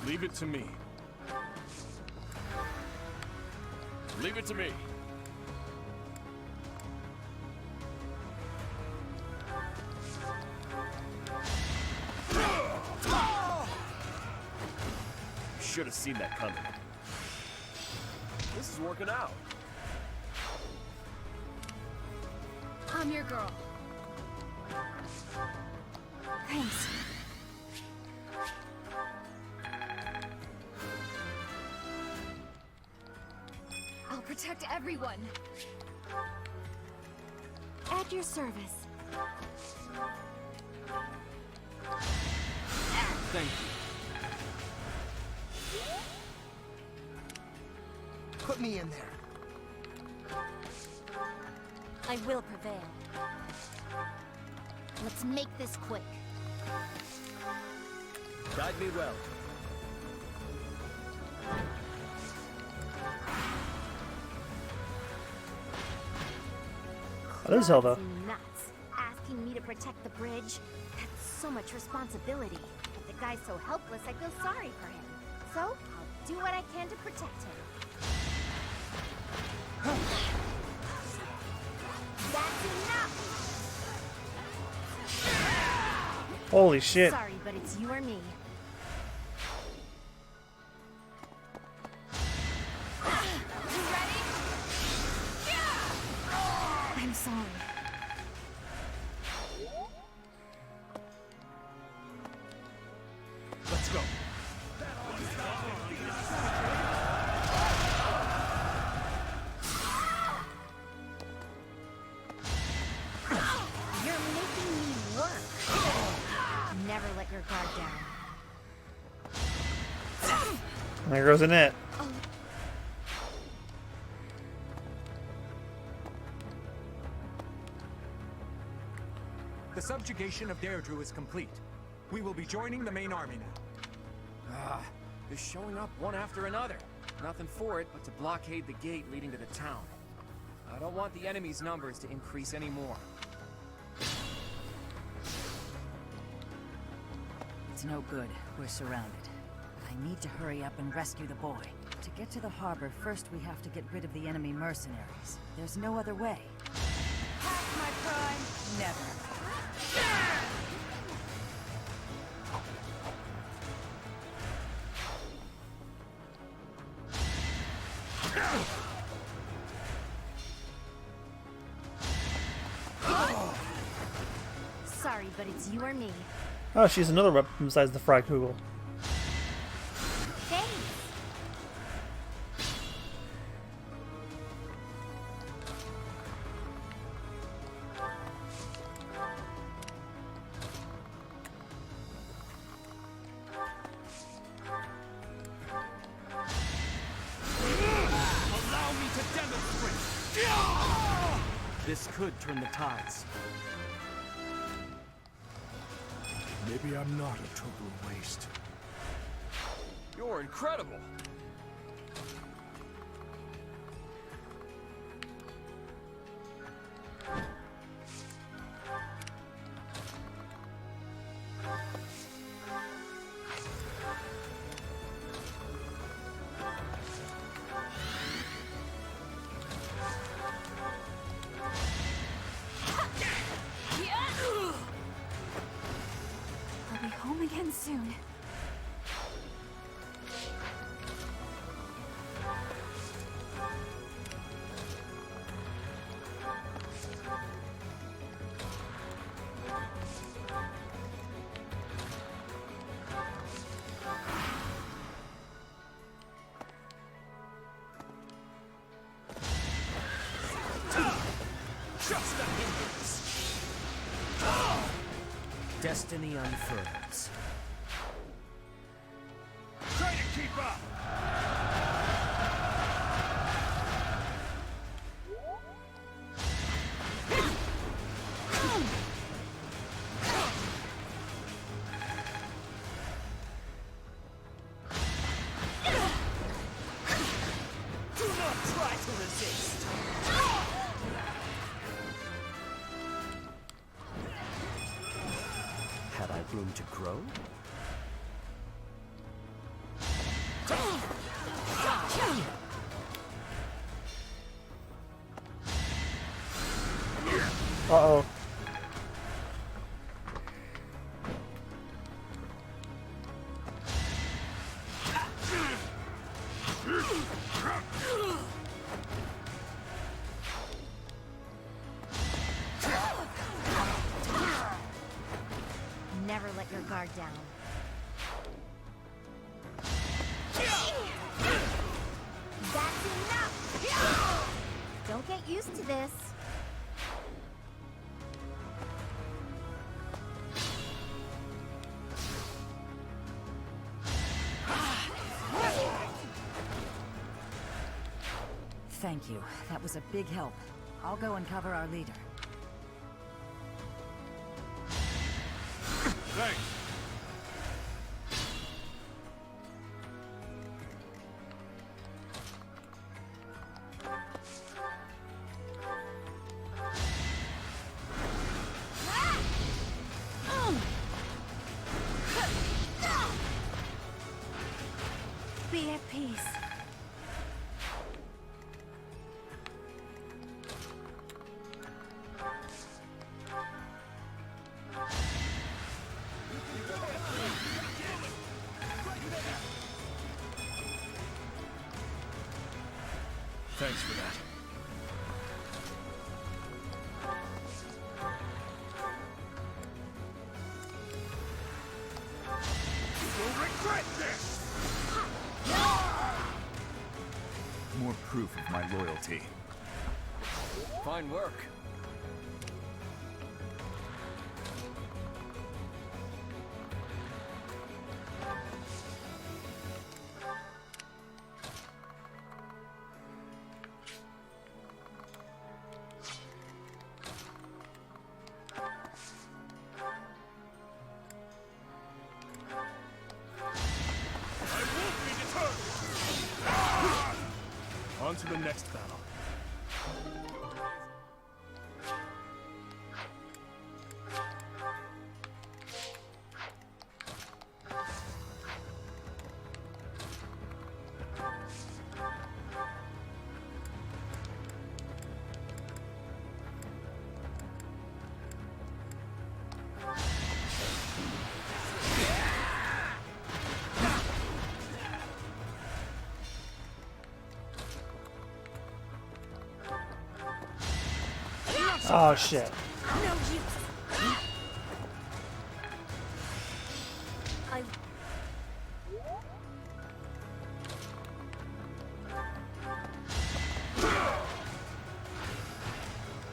Leave it to me. Leave it to me. Should have seen that coming. This is working out. I'm your girl. Thanks. I'll protect everyone. At your service. Thank you. Put me in there. I will prevail. Let's make this quick. Guide me well. Oh, there's Zelda. Nuts. Asking me to protect the bridge. That's so much responsibility. But the guy's so helpless, I feel sorry for him. So, I'll do what I can to protect him. That's enough! Holy shit. Sorry, but it's you or me. You ready? I'm sorry. Let's go. You're making me work. Never let your guard down. There goes a net. The subjugation of Deirdre is complete. We will be joining the main army now. They're showing up one after another. Nothing for it but to blockade the gate leading to the town. I don't want the enemy's numbers to increase anymore. It's no good. We're surrounded. But I need to hurry up and rescue the boy. To get to the harbor, first we have to get rid of the enemy mercenaries. There's no other way. Past my prime? Never. Sorry, but it's you or me. Oh, she's another weapon besides the Fragkugel. Thanks. Allow me to demonstrate! This could turn the tides. Maybe I'm not a total waste. You're incredible. I'll be home again soon. Just a hindrance! Destiny unfurls. Try to keep up! Do not try to resist! Had I room to grow? Uh-oh. Never let your guard down. That's enough! Don't get used to this. Thank you. That was a big help. I'll go and cover our leader. Thanks. peace. Thanks for that. You'll regret this! More proof of my loyalty. Fine work. On to the next battle. Oh shit. No use. I...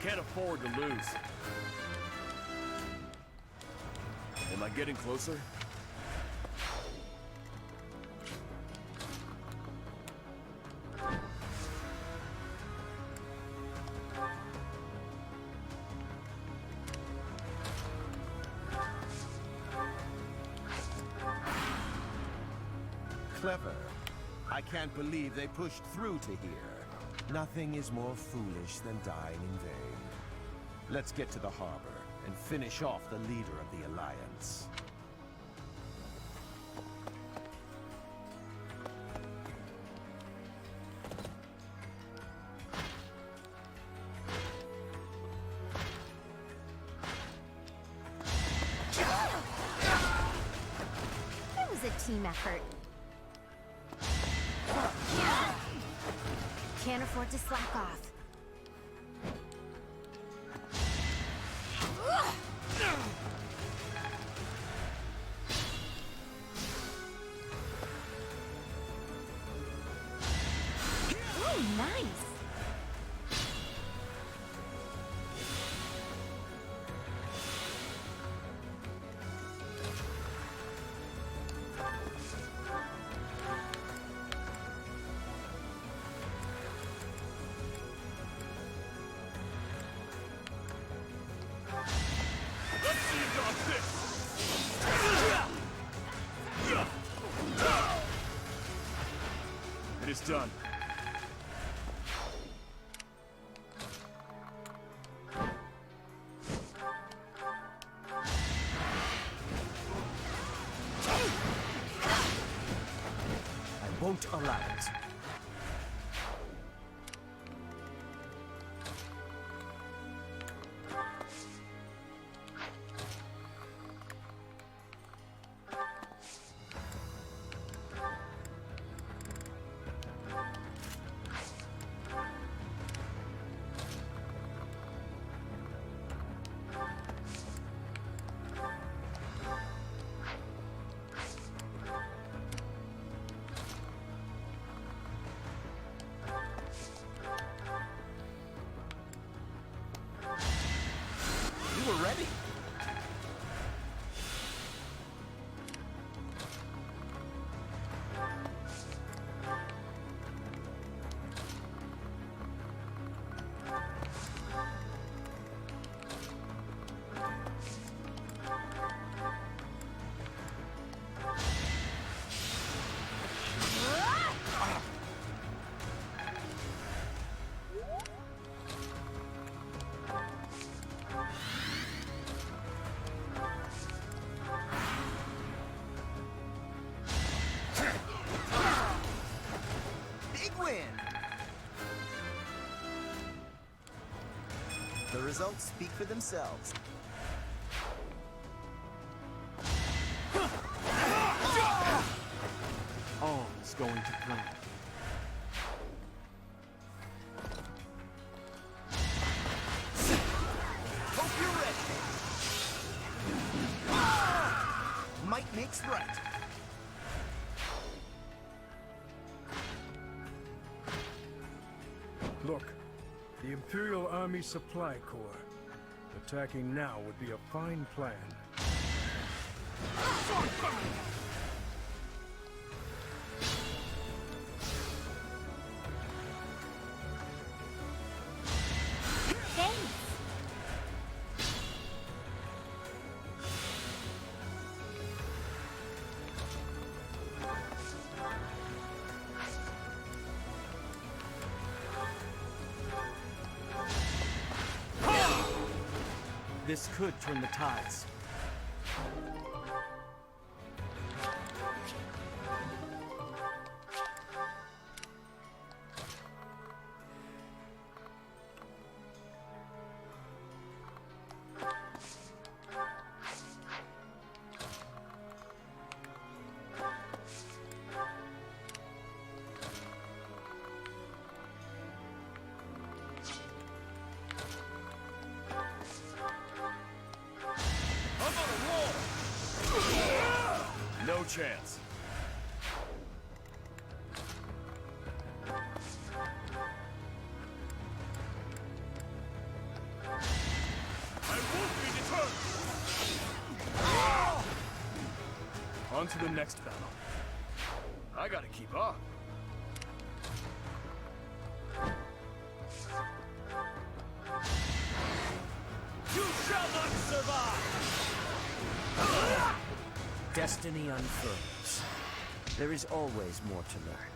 Can't afford to lose. Am I getting closer? Clever. I can't believe they pushed through to here. Nothing is more foolish than dying in vain. Let's get to the harbor and finish off the leader of the Alliance. It was a team effort. Can't afford to slack off. Oh, nice. Let's see you got this! It is done. I won't allow it. You were ready. The results speak for themselves. All is going to plan. Hope you're ready. Might makes right. Look, the Imperial Army Supply Corps. Attacking now would be a fine plan. This could turn the tides. No chance. I won't be deterred! On to the next battle. I gotta keep up. You shall not survive! Destiny unfurls. There is always more to learn.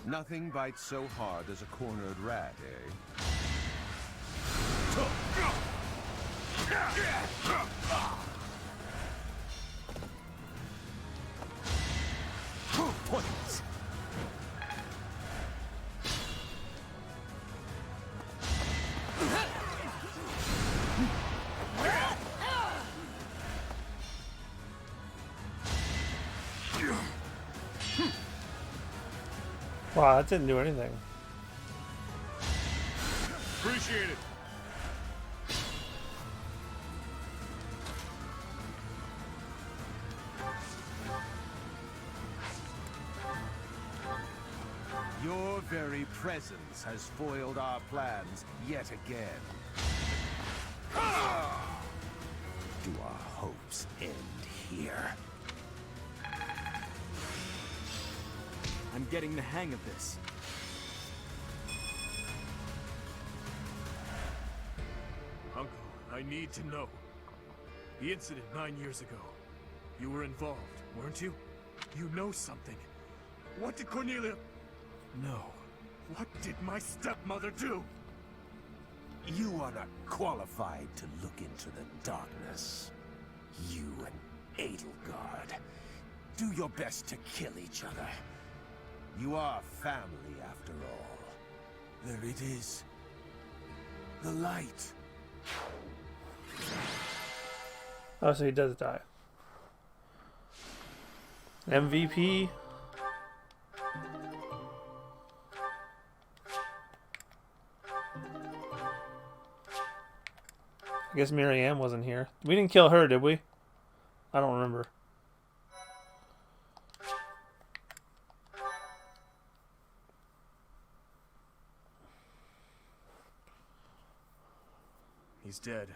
Nothing bites so hard as a cornered rat, eh? Points. Wow, that didn't do anything. Appreciate it. Your very presence has foiled our plans yet again. Do our hopes end here? I'm getting the hang of this. Uncle, I need to know. The incident 9 years ago. You were involved, weren't you? You know something. What did Cornelia... No. What did my stepmother do? You are not qualified to look into the darkness. You and Edelgard. Do your best to kill each other. You are family, after all. There it is. The light. Oh, so he does die. MVP. I guess Miriam wasn't here. We didn't kill her, did we? I don't remember. He's dead.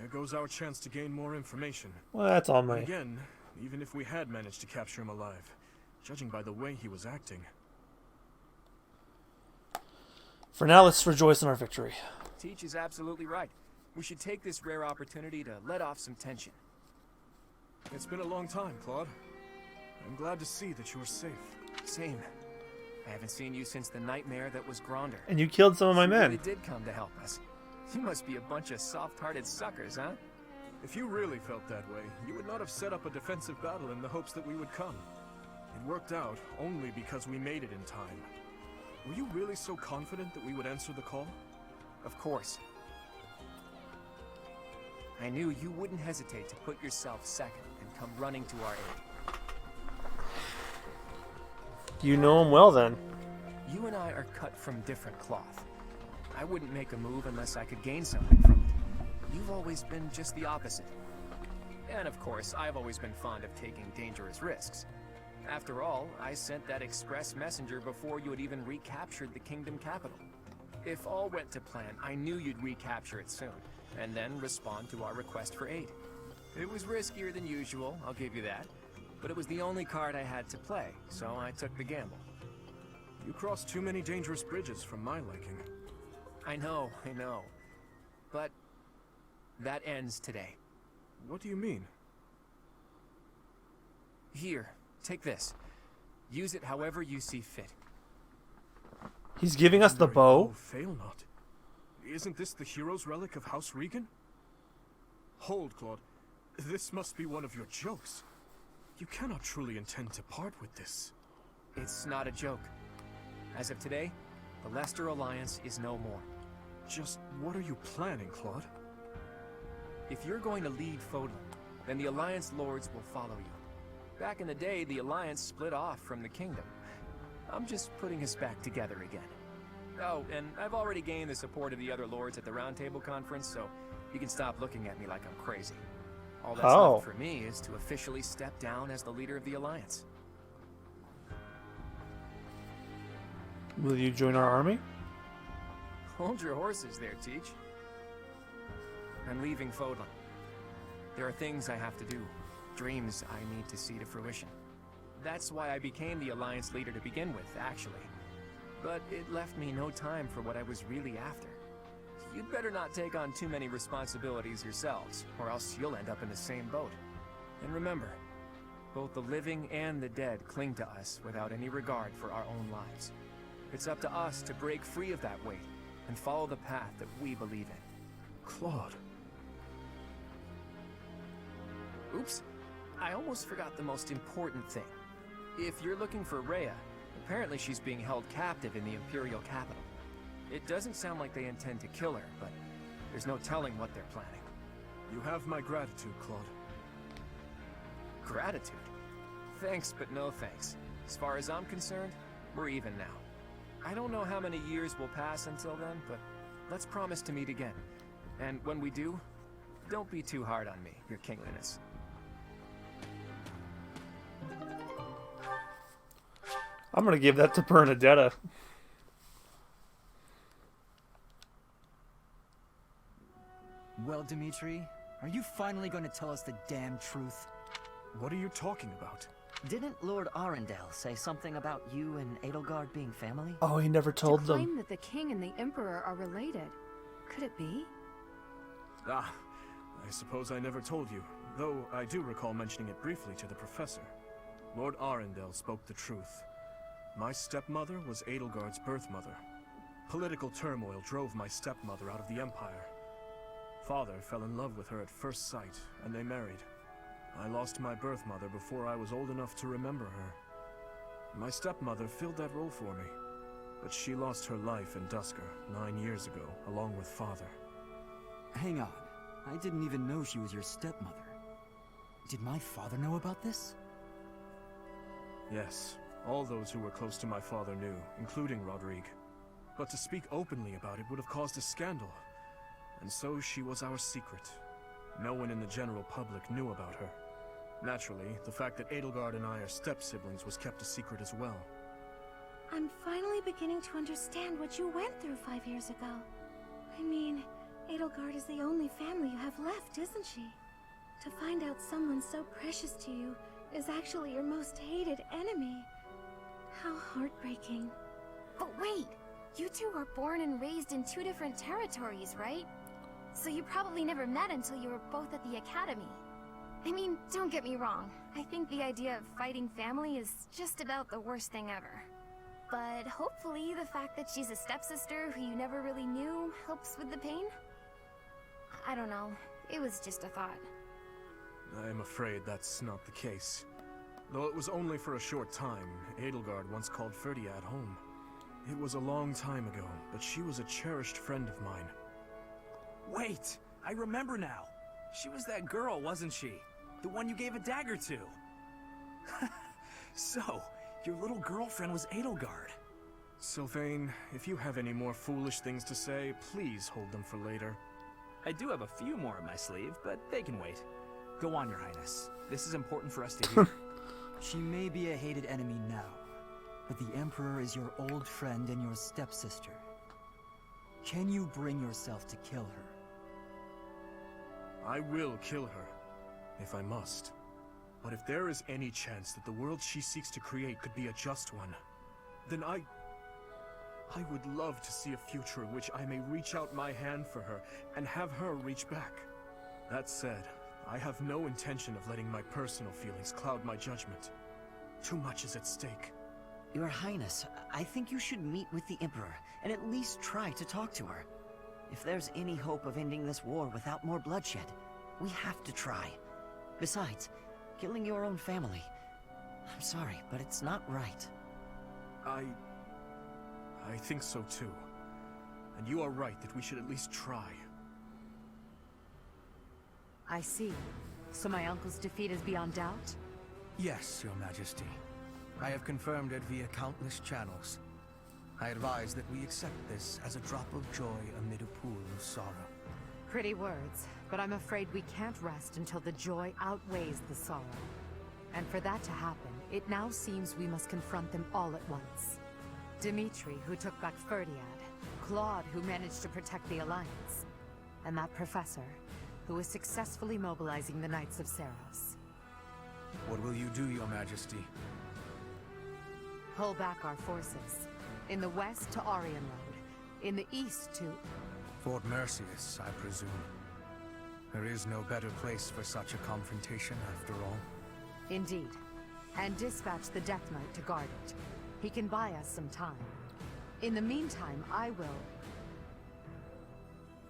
There goes our chance to gain more information. Well, that's all And my... again, even if we had managed to capture him alive, judging by the way he was acting. For now, let's rejoice in our victory. Teach is absolutely right. We should take this rare opportunity to let off some tension. It's been a long time, Claude. I'm glad to see that you are safe. Same. I haven't seen you since the nightmare that was Gronder. And you killed some of my men. You really did come to help us. You must be a bunch of soft-hearted suckers, huh? If you really felt that way, you would not have set up a defensive battle in the hopes that we would come. It worked out only because we made it in time. Were you really so confident that we would answer the call? Of course. I knew you wouldn't hesitate to put yourself second and come running to our aid. You know him well, then. You and I are cut from different cloth. I wouldn't make a move unless I could gain something from it. You've always been just the opposite. And of course, I've always been fond of taking dangerous risks. After all, I sent that express messenger before you had even recaptured the kingdom capital. If all went to plan, I knew you'd recapture it soon, and then respond to our request for aid. It was riskier than usual, I'll give you that, but it was the only card I had to play, so I took the gamble. You crossed too many dangerous bridges for my liking. I know. But that ends today. What do you mean? Here, take this. Use it however you see fit. He's giving us the bow? Oh, fail not. Isn't this the hero's relic of House Regan? Hold, Claude. This must be one of your jokes. You cannot truly intend to part with this. It's not a joke. As of today, the Leicester Alliance is no more. Just what are you planning, Claude? If you're going to lead Fodlan, then the Alliance Lords will follow you. Back in the day, the Alliance split off from the Kingdom. I'm just putting us back together again. Oh, and I've already gained the support of the other Lords at the Roundtable Conference, so you can stop looking at me like I'm crazy. All that's left for me is to officially step down as the leader of the Alliance. Will you join our army? Hold your horses there, Teach. I'm leaving Fodlan. There are things I have to do, dreams I need to see to fruition. That's why I became the Alliance leader to begin with, actually. But it left me no time for what I was really after. You'd better not take on too many responsibilities yourselves, or else you'll end up in the same boat. And remember, both the living and the dead cling to us without any regard for our own lives. It's up to us to break free of that weight and follow the path that we believe in. Claude. Oops. I almost forgot the most important thing. If you're looking for Rhea, apparently she's being held captive in the Imperial capital. It doesn't sound like they intend to kill her, but there's no telling what they're planning. You have my gratitude, Claude. Gratitude? Thanks, but no thanks. As far as I'm concerned, we're even now. I don't know how many years will pass until then, but let's promise to meet again. And when we do, don't be too hard on me, your kingliness. I'm gonna give that to Bernadetta. Well, Dimitri, are you finally going to tell us the damn truth? What are you talking about? Didn't Lord Arundel say something about you and Edelgard being family? Oh, he never told them. Claim that the king and the emperor are related. Could it be? Ah, I suppose I never told you, though I do recall mentioning it briefly to the professor. Lord Arundel spoke the truth. My stepmother was Edelgard's birth mother. Political turmoil drove my stepmother out of the Empire. Father fell in love with her at first sight, and they married. I lost my birth mother before I was old enough to remember her. My stepmother filled that role for me, but she lost her life in Dusker 9 years ago, along with Father. Hang on. I didn't even know she was your stepmother. Did my father know about this? Yes, all those who were close to my father knew, including Rodrigue. But to speak openly about it would have caused a scandal. And so she was our secret. No one in the general public knew about her. Naturally, the fact that Edelgard and I are step-siblings was kept a secret as well. I'm finally beginning to understand what you went through 5 years ago. I mean, Edelgard is the only family you have left, isn't she? To find out someone so precious to you is actually your most hated enemy. How heartbreaking. But wait! You two were born and raised in 2 different territories, right? So you probably never met until you were both at the academy. I mean, don't get me wrong. I think the idea of fighting family is just about the worst thing ever. But hopefully the fact that she's a stepsister who you never really knew helps with the pain? I don't know. It was just a thought. I'm afraid that's not the case. Though it was only for a short time, Edelgard once called Ferdiad home. It was a long time ago, but she was a cherished friend of mine. Wait! I remember now! She was that girl, wasn't she? The one you gave a dagger to! So, your little girlfriend was Edelgard. Sylvain, if you have any more foolish things to say, please hold them for later. I do have a few more in my sleeve, but they can wait. Go on, Your Highness. This is important for us to hear. She may be a hated enemy now, but the Emperor is your old friend and your stepsister. Can you bring yourself to kill her? I will kill her, if I must. But if there is any chance that the world she seeks to create could be a just one, then I would love to see a future in which I may reach out my hand for her and have her reach back. That said, I have no intention of letting my personal feelings cloud my judgment. Too much is at stake. Your Highness, I think you should meet with the Emperor and at least try to talk to her. If there's any hope of ending this war without more bloodshed, we have to try. Besides, killing your own family, I'm sorry, but it's not right. I think so too. And you are right that we should at least try. I see. So my uncle's defeat is beyond doubt? Yes, Your Majesty. I have confirmed it via countless channels. I advise that we accept this as a drop of joy amid a pool of sorrow. Pretty words, but I'm afraid we can't rest until the joy outweighs the sorrow. And for that to happen, it now seems we must confront them all at once. Dimitri, who took back Ferdiad, Claude, who managed to protect the Alliance, and that professor, who is successfully mobilizing the Knights of Seros. What will you do, Your Majesty? Pull back our forces. In the west to Arian Road, in the east to... Fort Mercius, I presume. There is no better place for such a confrontation, after all. Indeed. And dispatch the Death Knight to guard it. He can buy us some time. In the meantime, I will...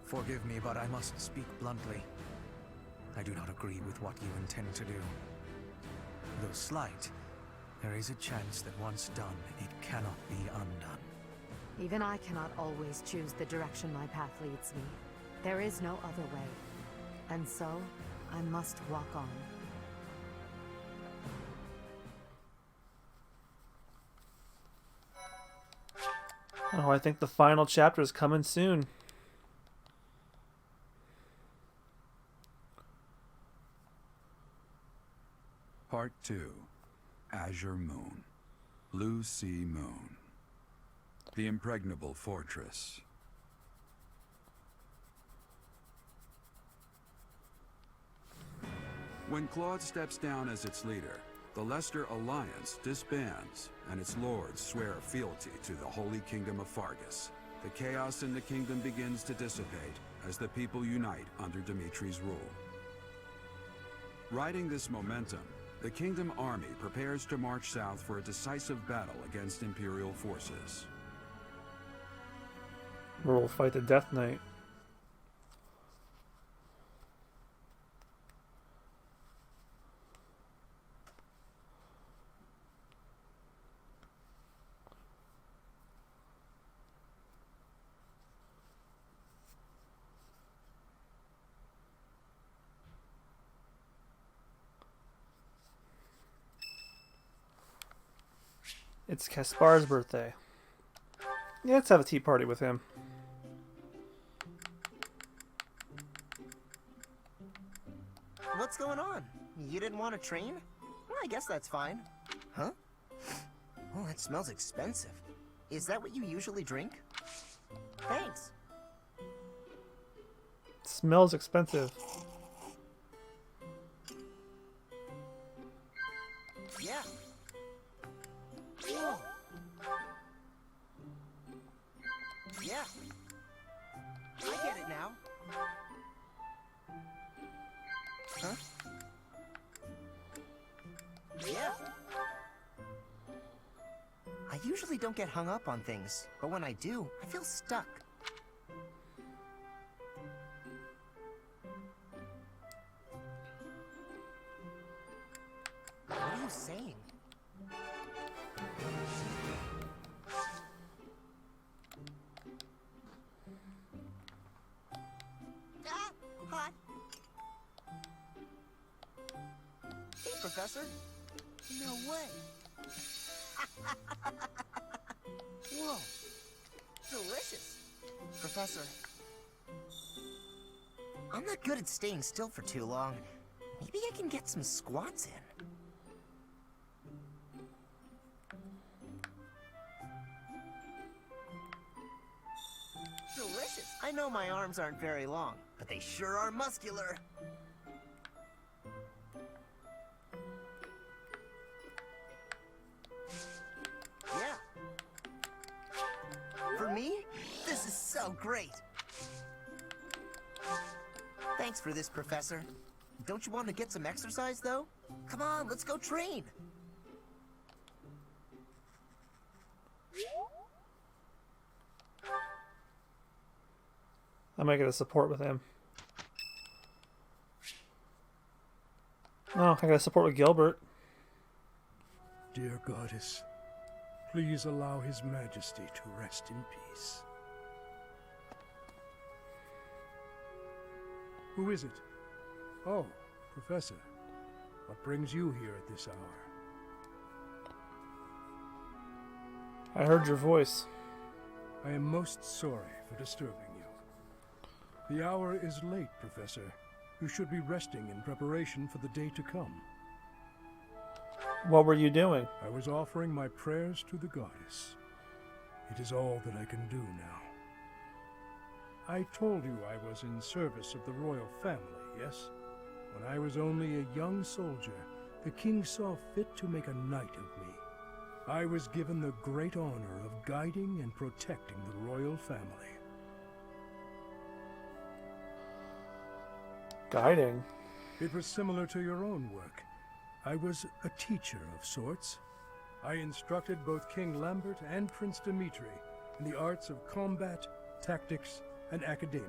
Forgive me, but I must speak bluntly. I do not agree with what you intend to do. Though slight, there is a chance that once done, it cannot be undone. Even I cannot always choose the direction my path leads me. There is no other way. And so, I must walk on. Oh, I think the final chapter is coming soon. Part 2. Azure Moon. Blue Sea Moon. The Impregnable Fortress. When Claude steps down as its leader, the Leicester Alliance disbands, and its lords swear fealty to the Holy Kingdom of Fargus. The chaos in the kingdom begins to dissipate as the people unite under Dimitri's rule. Riding this momentum, the Kingdom Army prepares to march south for a decisive battle against Imperial forces. We'll fight the Death Knight. It's Caspar's birthday. Yeah, let's have a tea party with him. What's going on? You didn't want to train? Well, I guess that's fine. Huh? Oh, that smells expensive. Is that what you usually drink? Thanks. smells expensive. Yeah. Whoa. Yeah. I get it now. Huh? Yeah. I usually don't get hung up on things, but when I do, I feel stuck. What are you saying? Ah, hot. Hey, Professor. No way. Whoa. Delicious. Professor, I'm not good at staying still for too long. Maybe I can get some squats in. Delicious. I know my arms aren't very long, but they sure are muscular. Yeah. For me, this is so great. Thanks for this, Professor. Don't you want to get some exercise, though? Come on, let's go train. I might get a support with him. No, I got a support with Gilbert. Dear Goddess, please allow His Majesty to rest in peace. Who is it? Oh, Professor. What brings you here at this hour? I heard your voice. I am most sorry for disturbing you. The hour is late, Professor. You should be resting in preparation for the day to come. What were you doing? I was offering my prayers to the goddess. It is all that I can do now. I told you I was in service of the royal family, yes? When I was only a young soldier, the king saw fit to make a knight of me. I was given the great honor of guiding and protecting the royal family. Guiding? It was similar to your own work. I was a teacher of sorts. I instructed both King Lambert and Prince Dimitri in the arts of combat, tactics, and academia.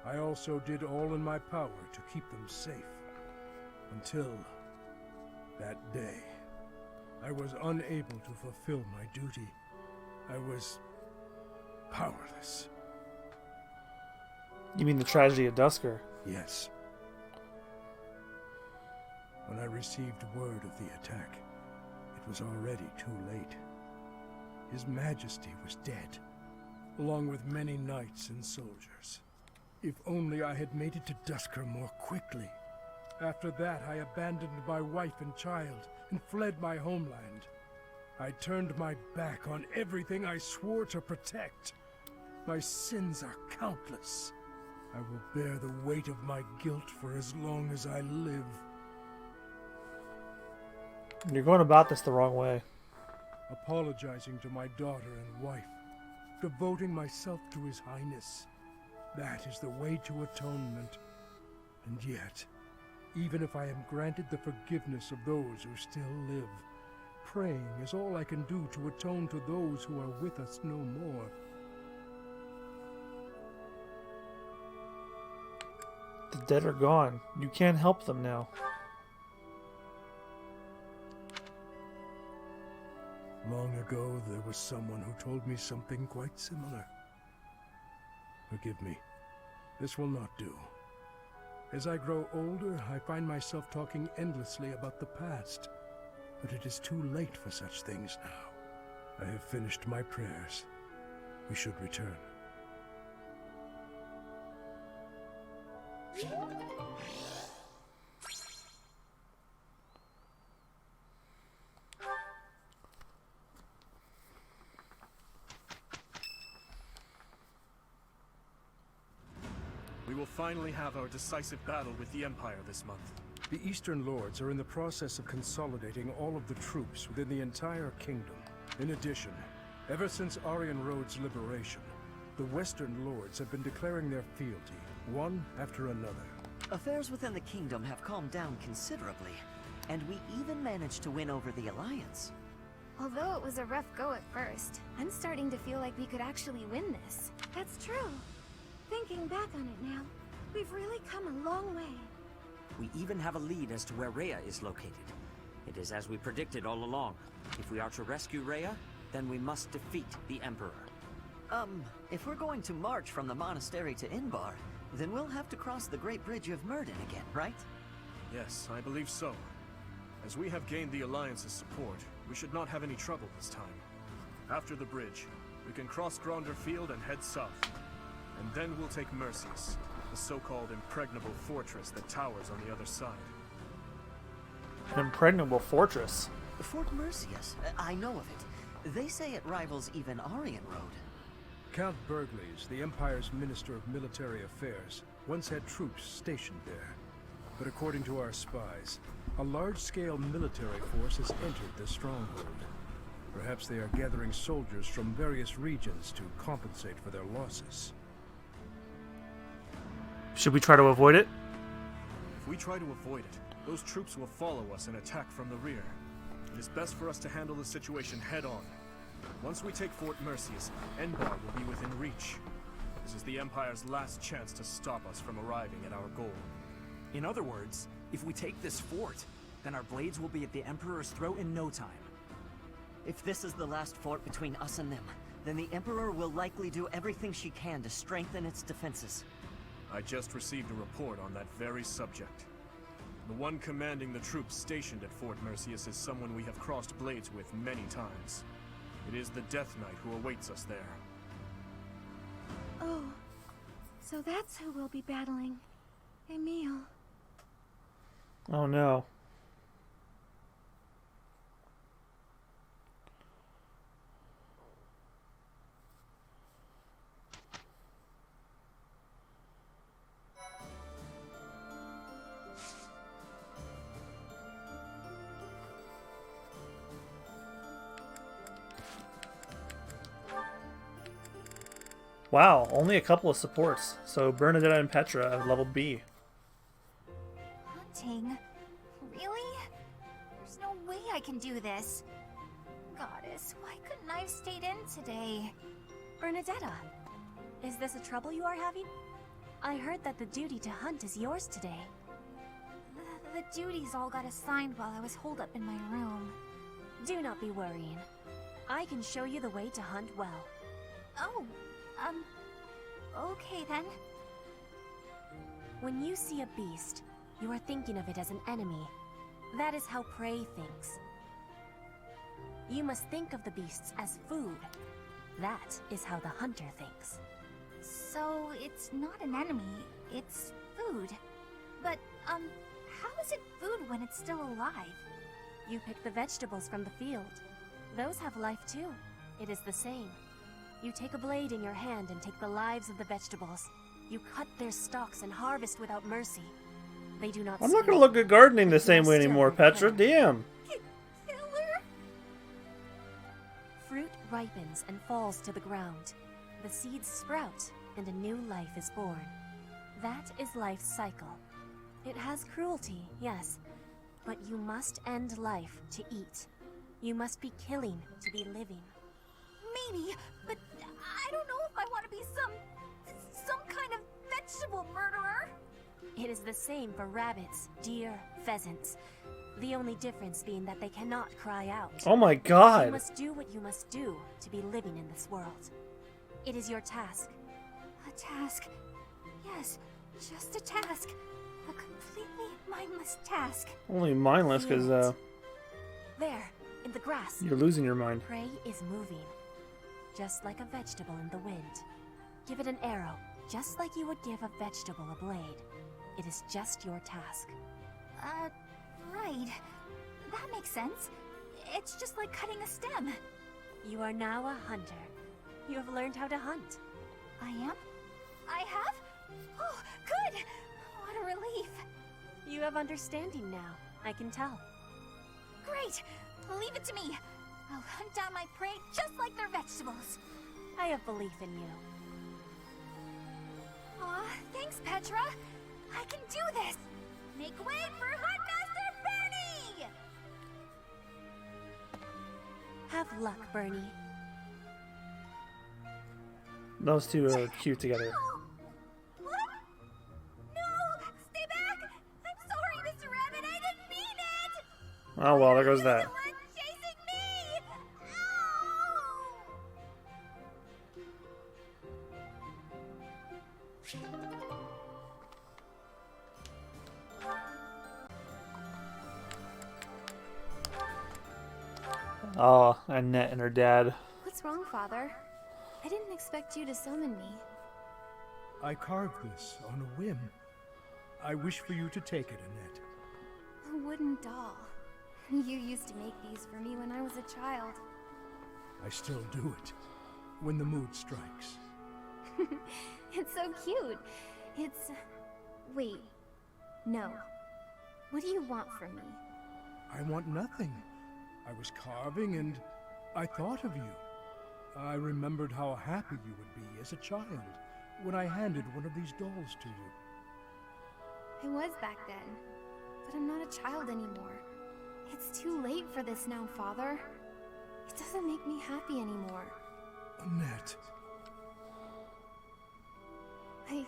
I also did all in my power to keep them safe. Until that day, I was unable to fulfill my duty. I was powerless. You mean the tragedy of Dusker? Yes. When I received word of the attack, it was already too late. His Majesty was dead, along with many knights and soldiers. If only I had made it to Dusker more quickly. After that, I abandoned my wife and child and fled my homeland. I turned my back on everything I swore to protect. My sins are countless. I will bear the weight of my guilt for as long as I live. You're going about this the wrong way. Apologizing to my daughter and wife. Devoting myself to His Highness. That is the way to atonement. And yet, even if I am granted the forgiveness of those who still live, praying is all I can do to atone to those who are with us no more. The dead are gone. You can't help them now. Long ago, there was someone who told me something quite similar. Forgive me. This will not do. As I grow older, I find myself talking endlessly about the past. But it is too late for such things now. I have finished my prayers. We should return. We will finally have our decisive battle with the Empire this month. The Eastern Lords are in the process of consolidating all of the troops within the entire kingdom. In addition, ever since Aryan Road's liberation, the Western Lords have been declaring their fealty, one after another. Affairs within the kingdom have calmed down considerably, and we even managed to win over the Alliance. Although it was a rough go at first, I'm starting to feel like we could actually win this. That's true. Thinking back on it now, we've really come a long way. We even have a lead as to where Rhea is located. It is as we predicted all along. If we are to rescue Rhea, then we must defeat the Emperor. If we're going to march from the monastery to Inbar, then we'll have to cross the Great Bridge of Myrden again, right? Yes, I believe so. As we have gained the Alliance's support, we should not have any trouble this time. After the bridge, we can cross Gronder Field and head south. And then we'll take Mercius, the so-called impregnable fortress that towers on the other side. An impregnable fortress? Fort Mercius, I know of it. They say it rivals even Aryan Road. Count Burgleys, the Empire's Minister of Military Affairs, once had troops stationed there. But according to our spies, a large-scale military force has entered the stronghold. Perhaps they are gathering soldiers from various regions to compensate for their losses. Should we try to avoid it? If we try to avoid it, those troops will follow us and attack from the rear. It is best for us to handle the situation head-on. Once we take Fort Mercius, Enbar will be within reach. This is the Empire's last chance to stop us from arriving at our goal. In other words, if we take this fort, then our blades will be at the Emperor's throat in no time. If this is the last fort between us and them, then the Emperor will likely do everything she can to strengthen its defenses. I just received a report on that very subject. The one commanding the troops stationed at Fort Mercius is someone we have crossed blades with many times. It is the Death Knight who awaits us there. Oh, so that's who we'll be battling. Emil. Oh no. Wow, only a couple of supports. So Bernadetta and Petra have level B. Hunting? Really? There's no way I can do this. Goddess, why couldn't I have stayed in today? Bernadetta, is this a trouble you are having? I heard that the duty to hunt is yours today. The duties all got assigned while I was holed up in my room. Do not be worrying. I can show you the way to hunt well. Oh, okay then. When you see a beast, you are thinking of it as an enemy. That is how prey thinks. You must think of the beasts as food. That is how the hunter thinks. So it's not an enemy, it's food. But, how is it food when it's still alive? You pick the vegetables from the field. Those have life too. It is the same. You take a blade in your hand and take the lives of the vegetables. You cut their stalks and harvest without mercy. They do not. I'm not gonna look at gardening the same way anymore, Petra. Damn. Killer. Fruit ripens and falls to the ground. The seeds sprout and a new life is born. That is life's cycle. It has cruelty, yes, but you must end life to eat. You must be killing to be living. Maybe, but I don't know if I want to be some kind of vegetable murderer. It is the same for rabbits, deer, pheasants. The only difference being that they cannot cry out. Oh my god! You must do what you must do to be living in this world. It is your task. A task? Yes, just a task. A completely mindless task. Only mindless because, There, in the grass. you're losing your mind. Prey is moving, just like a vegetable in the wind. Give it an arrow, just like you would give a vegetable a blade. It is just your task. Right. That makes sense. It's just like cutting a stem. You are now a hunter. You have learned how to hunt. I am? I have? Oh, good! What a relief. You have understanding now. I can tell. Great! Leave it to me. I'll hunt down my prey just like their vegetables. I have belief in you. Aw, thanks, Petra. I can do this. Make way for Huntmaster Bernie! Have luck, Bernie. Those two are cute together. What? No! Stay back! I'm sorry, Mr. Rabbit. I didn't mean it! Oh well, there goes that. Chasing me! Oh, Annette and her dad. What's wrong, Father? I didn't expect you to summon me. I carved this on a whim. I wish for you to take it, Annette. A wooden doll. You used to make these for me when I was a child. I still do it, when the mood strikes. It's so cute. It's... Wait. No. What do you want from me? I want nothing. I was carving and I thought of you. I remembered how happy you would be as a child when I handed one of these dolls to you. I was back then, but I'm not a child anymore. It's too late for this now, Father. It doesn't make me happy anymore. Annette. I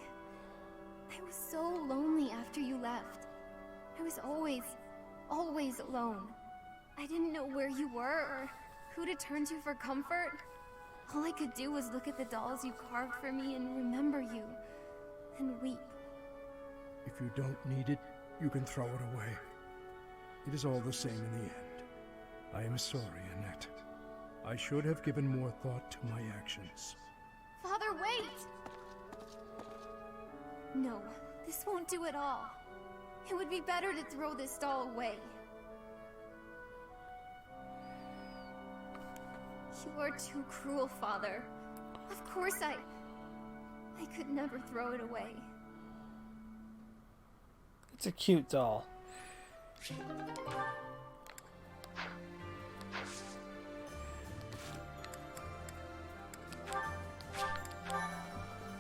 was so lonely after you left. I was always alone. I didn't know where you were or who to turn to for comfort. All I could do was look at the dolls you carved for me and remember you, and weep. If you don't need it, you can throw it away. It is all the same in the end. I am sorry, Annette. I should have given more thought to my actions. Father, wait! No, this won't do at all. It would be better to throw this doll away. You are too cruel, Father. Of course I could never throw it away. It's a cute doll.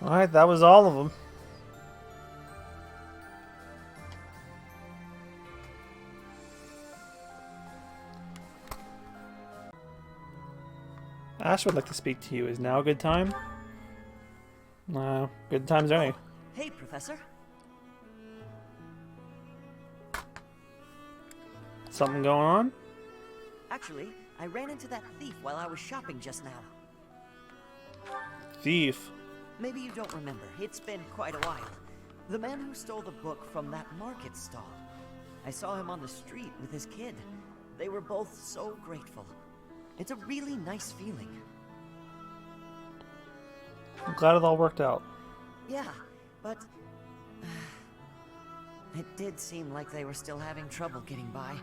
Alright, that was all of them. Ash would like to speak to you. Is now a good time? Good time's any. Hey, Professor. Something going on? Actually, I ran into that thief while I was shopping just now. Thief? Maybe you don't remember. It's been quite a while. The man who stole the book from that market stall. I saw him on the street with his kid. They were both so grateful. It's a really nice feeling. I'm glad it all worked out. Yeah, but it did seem like they were still having trouble getting by.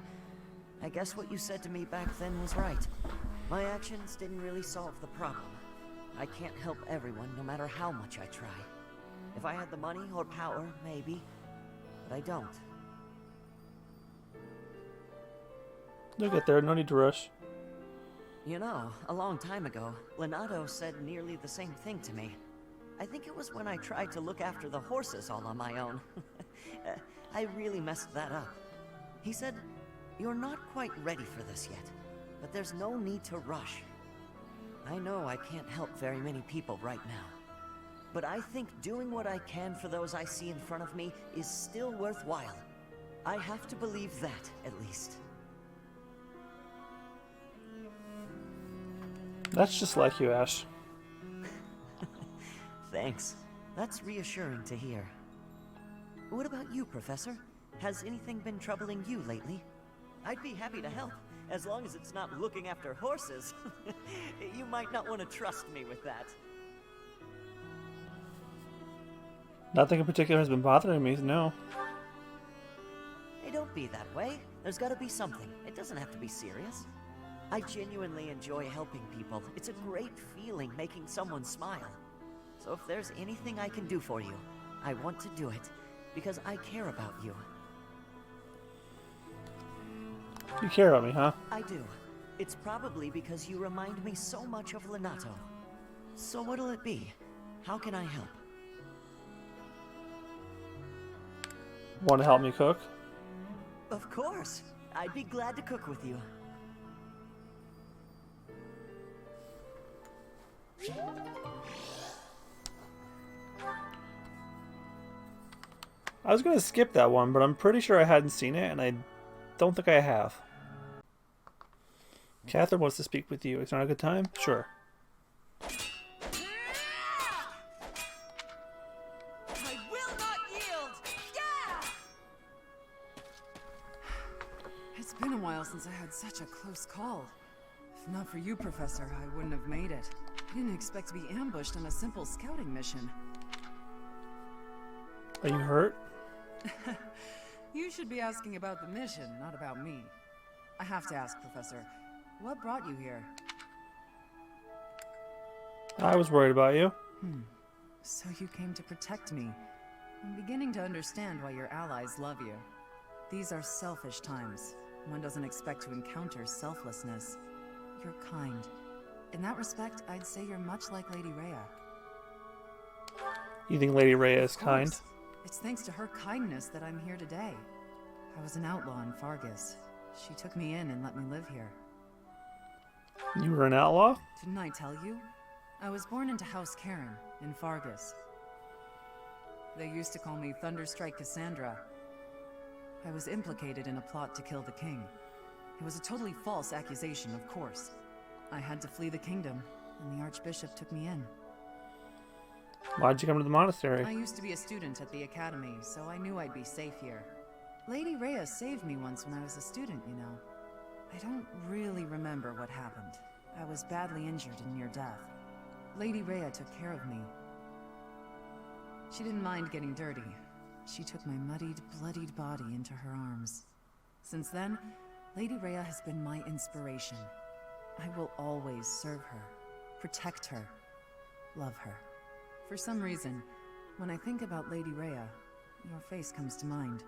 I guess what you said to me back then was right. My actions didn't really solve the problem. I can't help everyone, no matter how much I try. If I had the money or power, maybe. But I don't. You'll get there, no need to rush. You know, a long time ago, Leonardo said nearly the same thing to me. I think it was when I tried to look after the horses all on my own. I really messed that up. He said, "You're not quite ready for this yet, but there's no need to rush." I know I can't help very many people right now, but I think doing what I can for those I see in front of me is still worthwhile. I have to believe that, at least. That's just like you, Ash. Thanks. That's reassuring to hear. What about you, Professor? Has anything been troubling you lately? I'd be happy to help, as long as it's not looking after horses. You might not want to trust me with that. Nothing in particular has been bothering me, no. Hey, don't be that way. There's gotta be something. It doesn't have to be serious. I genuinely enjoy helping people. It's a great feeling making someone smile. So if there's anything I can do for you, I want to do it because I care about you. You care about me, huh? I do. It's probably because you remind me so much of Lenato. So what'll it be? How can I help? Want to help me cook? Of course. I'd be glad to cook with you. I was going to skip that one, but I'm pretty sure I hadn't seen it, and I don't think I have. Catherine wants to speak with you. It's not a good time? Sure. I will not yield! Yeah! It's been a while since I had such a close call. If not for you, Professor, I wouldn't have made it. I didn't expect to be ambushed on a simple scouting mission. Are you hurt? You should be asking about the mission, not about me. I have to ask, Professor, what brought you here? I was worried about you. So you came to protect me. I'm beginning to understand why your allies love you. These are selfish times. One doesn't expect to encounter selflessness. You're kind. In that respect, I'd say you're much like Lady Rhea. You think Lady Rhea is kind? Of course. It's thanks to her kindness that I'm here today. I was an outlaw in Fargus. She took me in and let me live here. You were an outlaw? Didn't I tell you? I was born into House Karen in Fargus. They used to call me Thunderstrike Cassandra. I was implicated in a plot to kill the king. It was a totally false accusation, of course. I had to flee the kingdom, and the Archbishop took me in. Why'd you come to the monastery? I used to be a student at the academy, so I knew I'd be safe here. Lady Rhea saved me once when I was a student, you know. I don't really remember what happened. I was badly injured and near death. Lady Rhea took care of me. She didn't mind getting dirty. She took my muddied, bloodied body into her arms. Since then, Lady Rhea has been my inspiration. I will always serve her, protect her, love her. For some reason, when I think about Lady Rhea, your face comes to mind.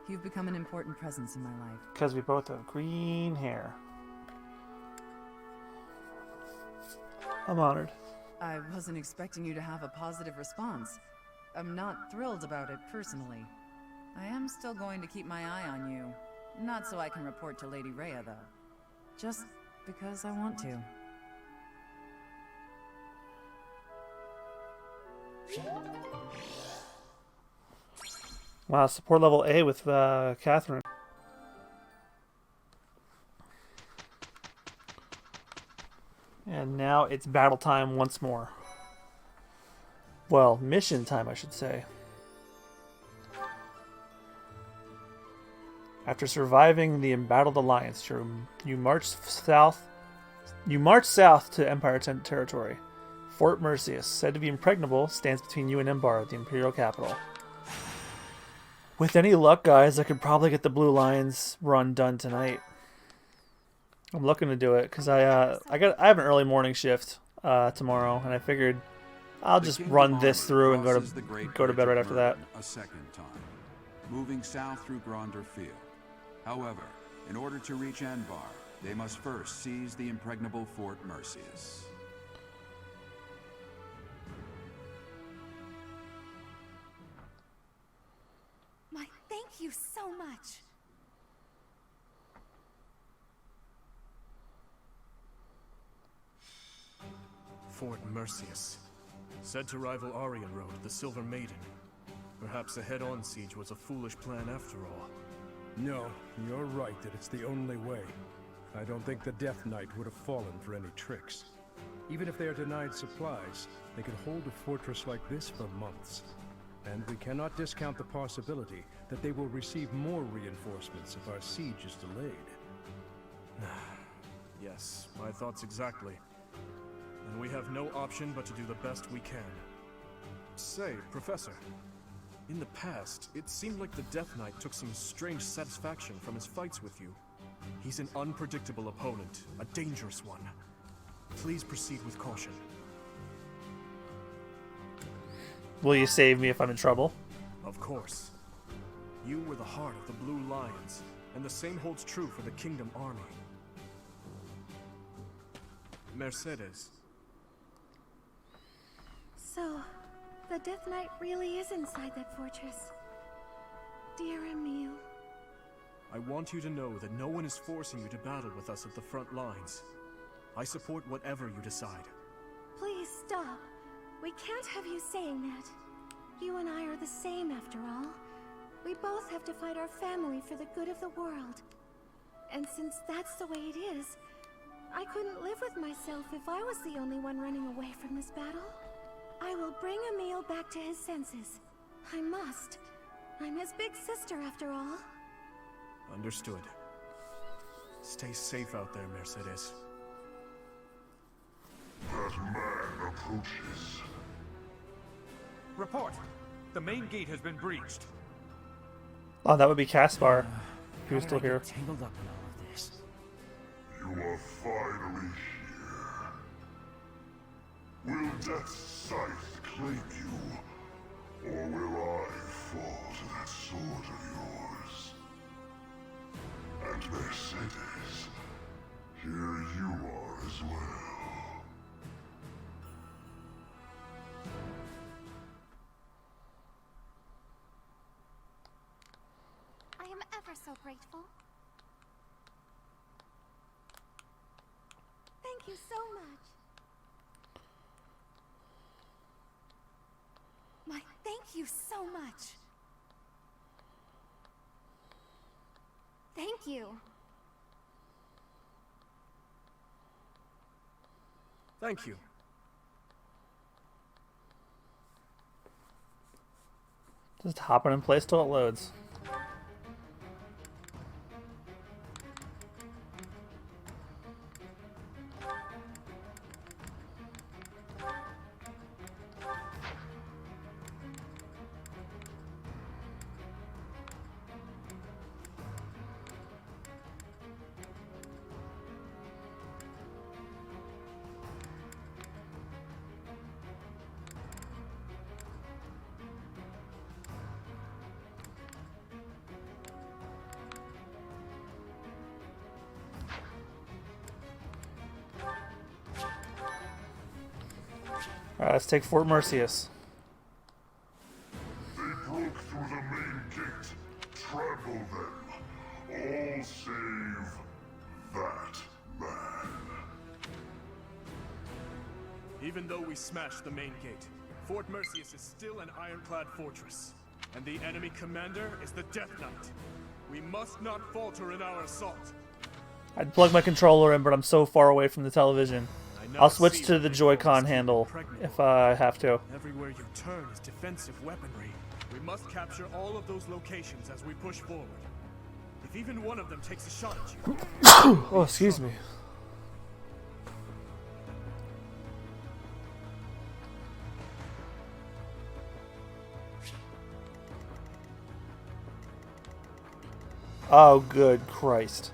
You've become an important presence in my life. Because we both have green hair. I'm honored. I wasn't expecting you to have a positive response. I'm not thrilled about it personally. I am still going to keep my eye on you. Not so I can report to Lady Rhea, though. Just because I want to. Wow, support level A with Catherine. And now it's battle time once more. Well, mission time, I should say. After surviving the embattled alliance, you march south. You march south to Empire territory. Fort Mercius, said to be impregnable, stands between you and Embar, the imperial capital. With any luck, guys, I could probably get the Blue Lions run done tonight. I'm looking to do it because I have an early morning shift tomorrow, and I figured I'll just run this through and go to bed right after that. A second time, moving south through Gronder Field. However, in order to reach Anbar, they must first seize the impregnable Fort Mercius. Thank you so much. Fort Mercius. Said to rival Aryan Road, the Silver Maiden. Perhaps a head-on siege was a foolish plan after all. No, you're right that it's the only way. I don't think the Death Knight would have fallen for any tricks. Even if they are denied supplies, they could hold a fortress like this for months. And we cannot discount the possibility that they will receive more reinforcements if our siege is delayed. Yes, my thoughts exactly. And we have no option but to do the best we can. Say, Professor, in the past, it seemed like the Death Knight took some strange satisfaction from his fights with you. He's an unpredictable opponent, a dangerous one. Please proceed with caution. Will you save me if I'm in trouble? Of course. You were the heart of the Blue Lions, and the same holds true for the Kingdom Army. Mercedes. So, the Death Knight really is inside that fortress. Dear Emile. I want you to know that no one is forcing you to battle with us at the front lines. I support whatever you decide. Please stop. We can't have you saying that. You and I are the same after all. We both have to fight our family for the good of the world. And since that's the way it is, I couldn't live with myself if I was the only one running away from this battle. I will bring Emile back to his senses. I must. I'm his big sister after all. Understood. Stay safe out there, Mercedes. That man approaches. Report! The main gate has been breached. Oh, that would be Caspar. He was How still did I here. get tangled up in all of this? You are finally here. Will Death's scythe claim you, or will I fall to that sword of yours? And Mercedes, here you are as well. I am ever so grateful. Thank you so much. Thank you so much. Thank you. Thank you. Just hopping in place till it loads. Alright, let's take Fort Mercius. They broke through the main gate, trampled them, all save that man. Even though we smashed the main gate, Fort Mercius is still an ironclad fortress. And the enemy commander is the Death Knight. We must not falter in our assault. I'd plug my controller in, but I'm so far away from the television. I'll switch to the Joy-Con handle if I have to. Everywhere you turn is defensive weaponry. We must capture all of those locations as we push forward. If even one of them takes a shot at you... Oh, excuse me. Oh, good Christ.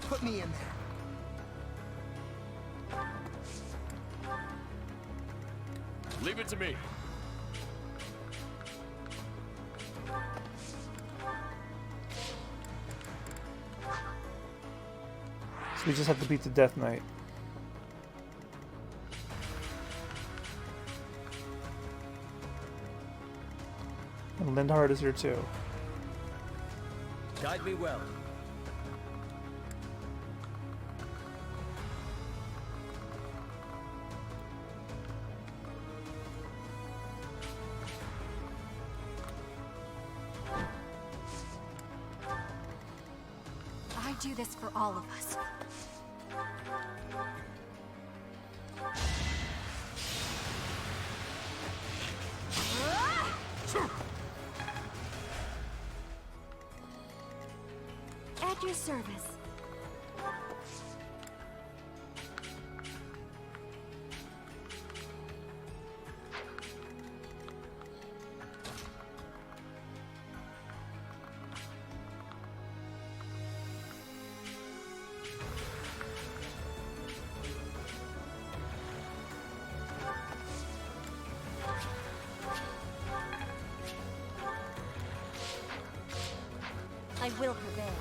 Put me in there. Leave it to me. So we just have to beat the Death Knight. And Lindhard is here too. Guide me well. I do this for all of us. At your service. I will prevail.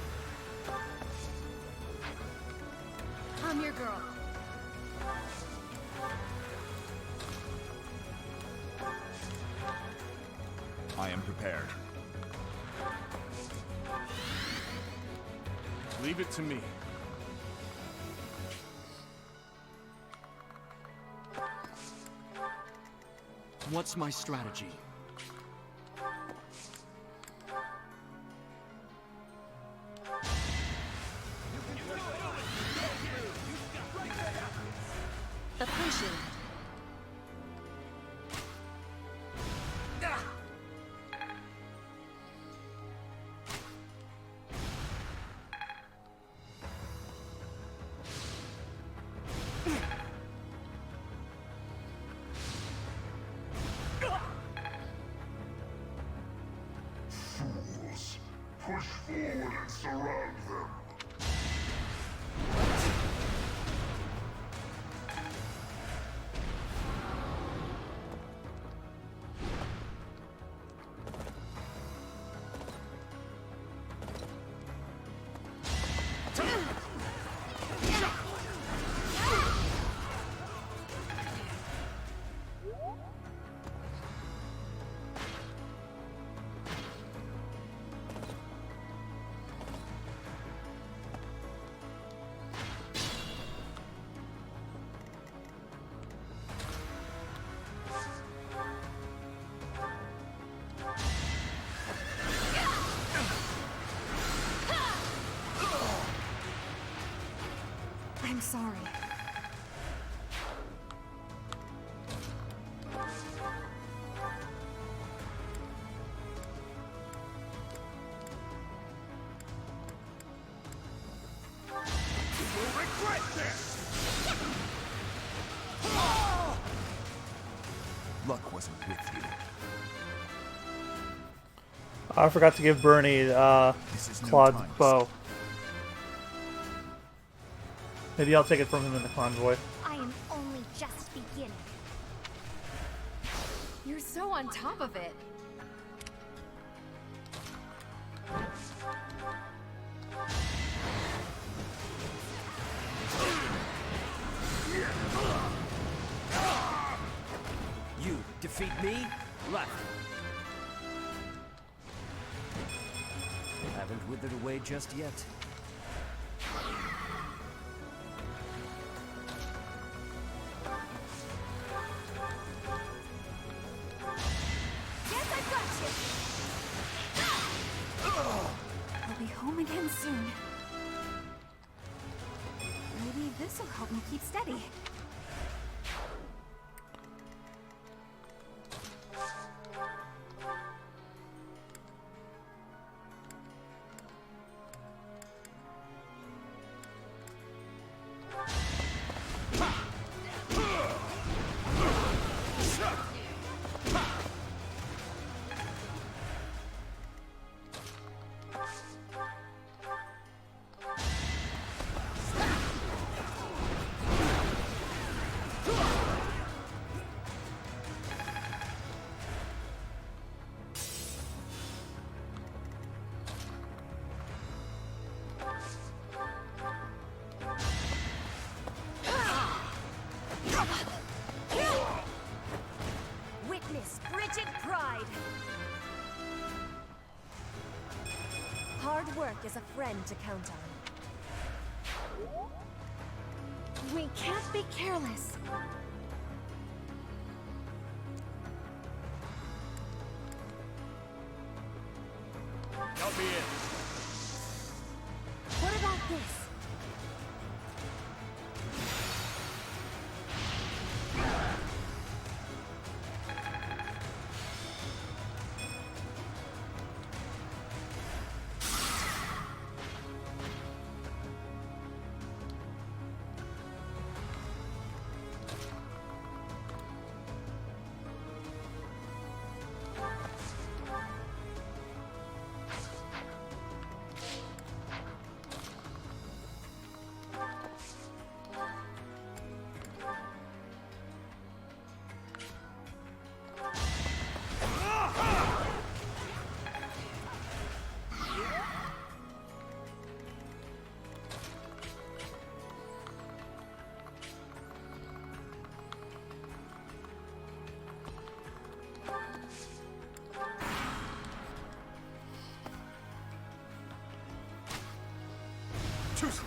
I'm your girl. I am prepared. Leave it to me. What's my strategy? Appreciate it. Fools! Push forward and surround them! I'm sorry. You'll regret this! Luck wasn't with you. I forgot to give Bernie Claude's bow. Maybe I'll take it from him in the convoy. I am only just beginning. You're so on top of it. You defeat me? Left. Haven't withered away just yet. Yes, I've got you! I'll be home again soon. Maybe this'll help me keep steady. Witness frigid pride. Hard work is a friend to count on. We can't be careless. Help me in. What about this? Too slow.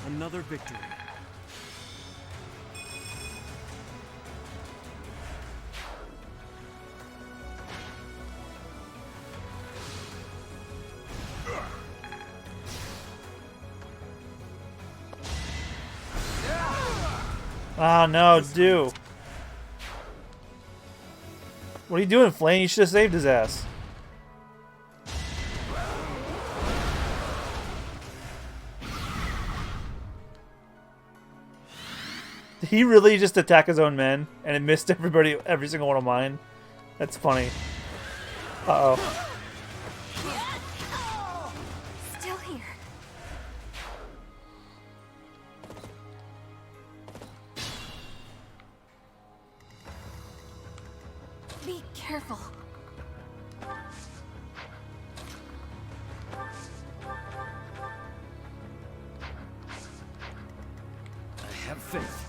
Another victory. Ah, no, do. What are you doing, Flame? You should have saved his ass. Did he really just attack his own men and it missed everybody, every single one of mine? That's funny. Uh-oh. Still here. Be careful. I have faith.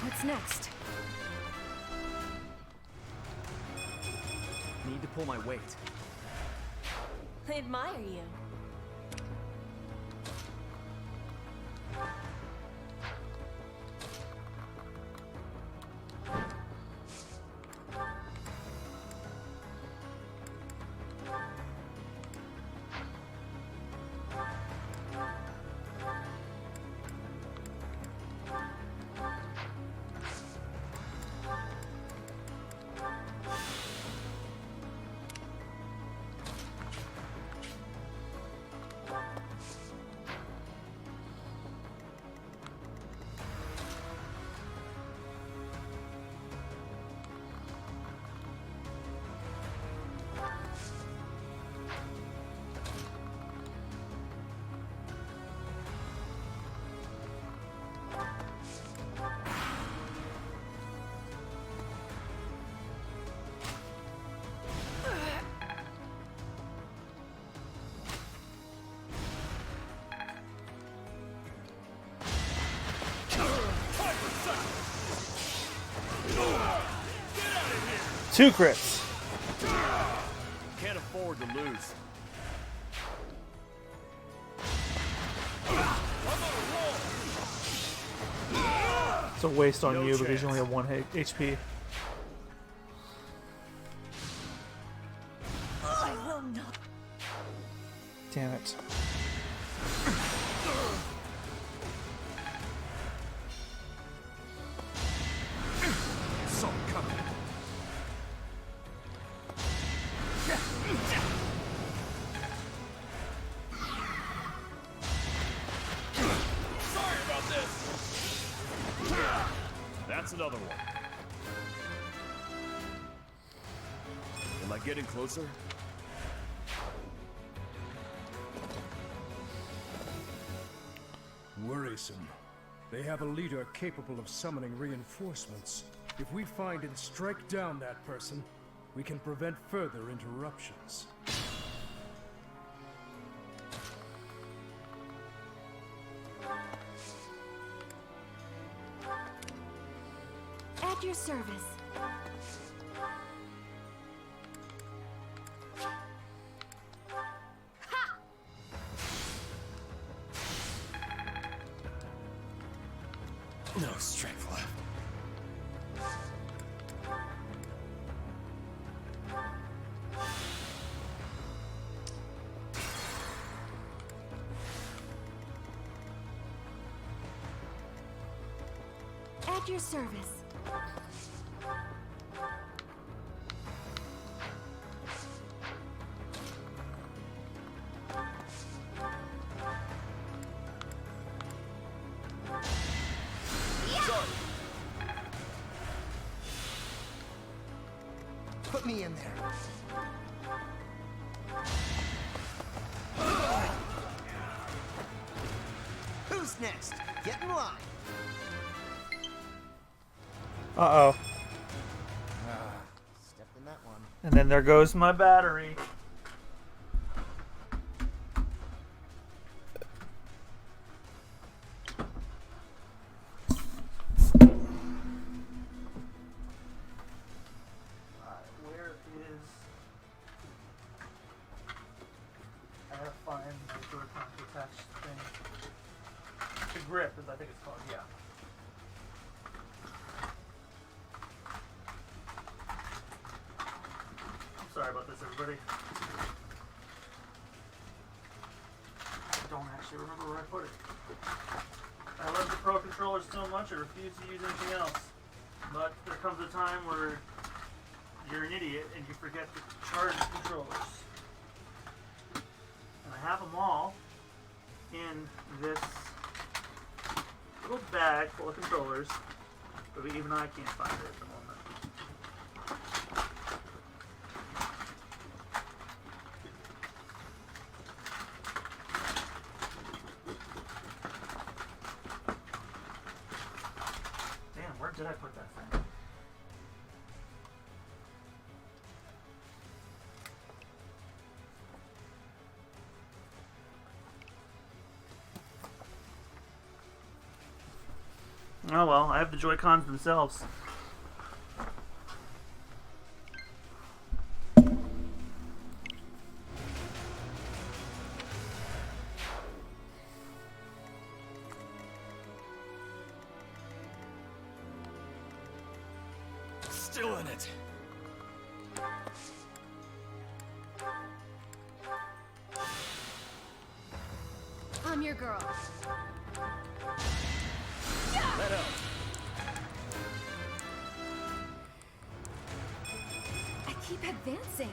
What's next? Need to pull my weight. I admire you. 2 crits. Can't afford to lose. It's a waste on No you because chance. you only have 1 HP. I will not. Damn it. So coming. Sorry about this. That's another one. Am I getting closer? Worrisome. They have a leader capable of summoning reinforcements. If we find and strike down that person, we can prevent further interruptions. At your service. No strength left. At your service. Put me in there. Who's next? Get in line. Uh-oh. Stepped in that one. And then there goes my battery. Grip, as I think it's called, yeah. I'm sorry about this, everybody. I don't actually remember where I put it. I love the Pro controller so much, I refuse to use anything else. But there comes a time where you're an idiot and you forget to charge the controllers. And I have them all in this little bag full of controllers, but even I can't find it at the moment. Damn, where did I put that thing? Oh well, I have the Joy-Cons themselves. Still in it. I'm your girl. Let up. I keep advancing.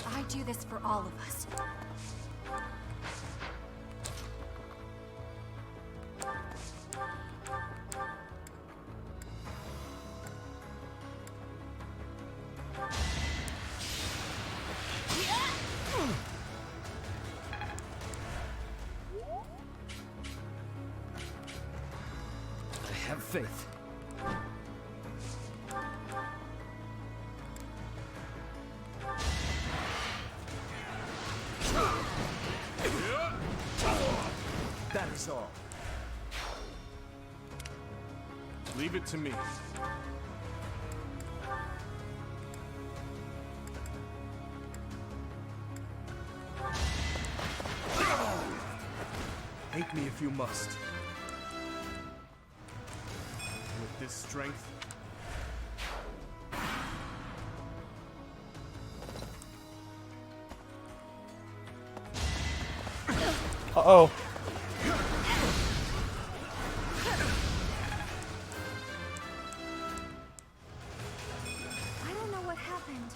I do this for all of us. I have faith. That is all. Leave Leave it to me. Hate me if you must. With this strength, uh-oh. I don't know what happened.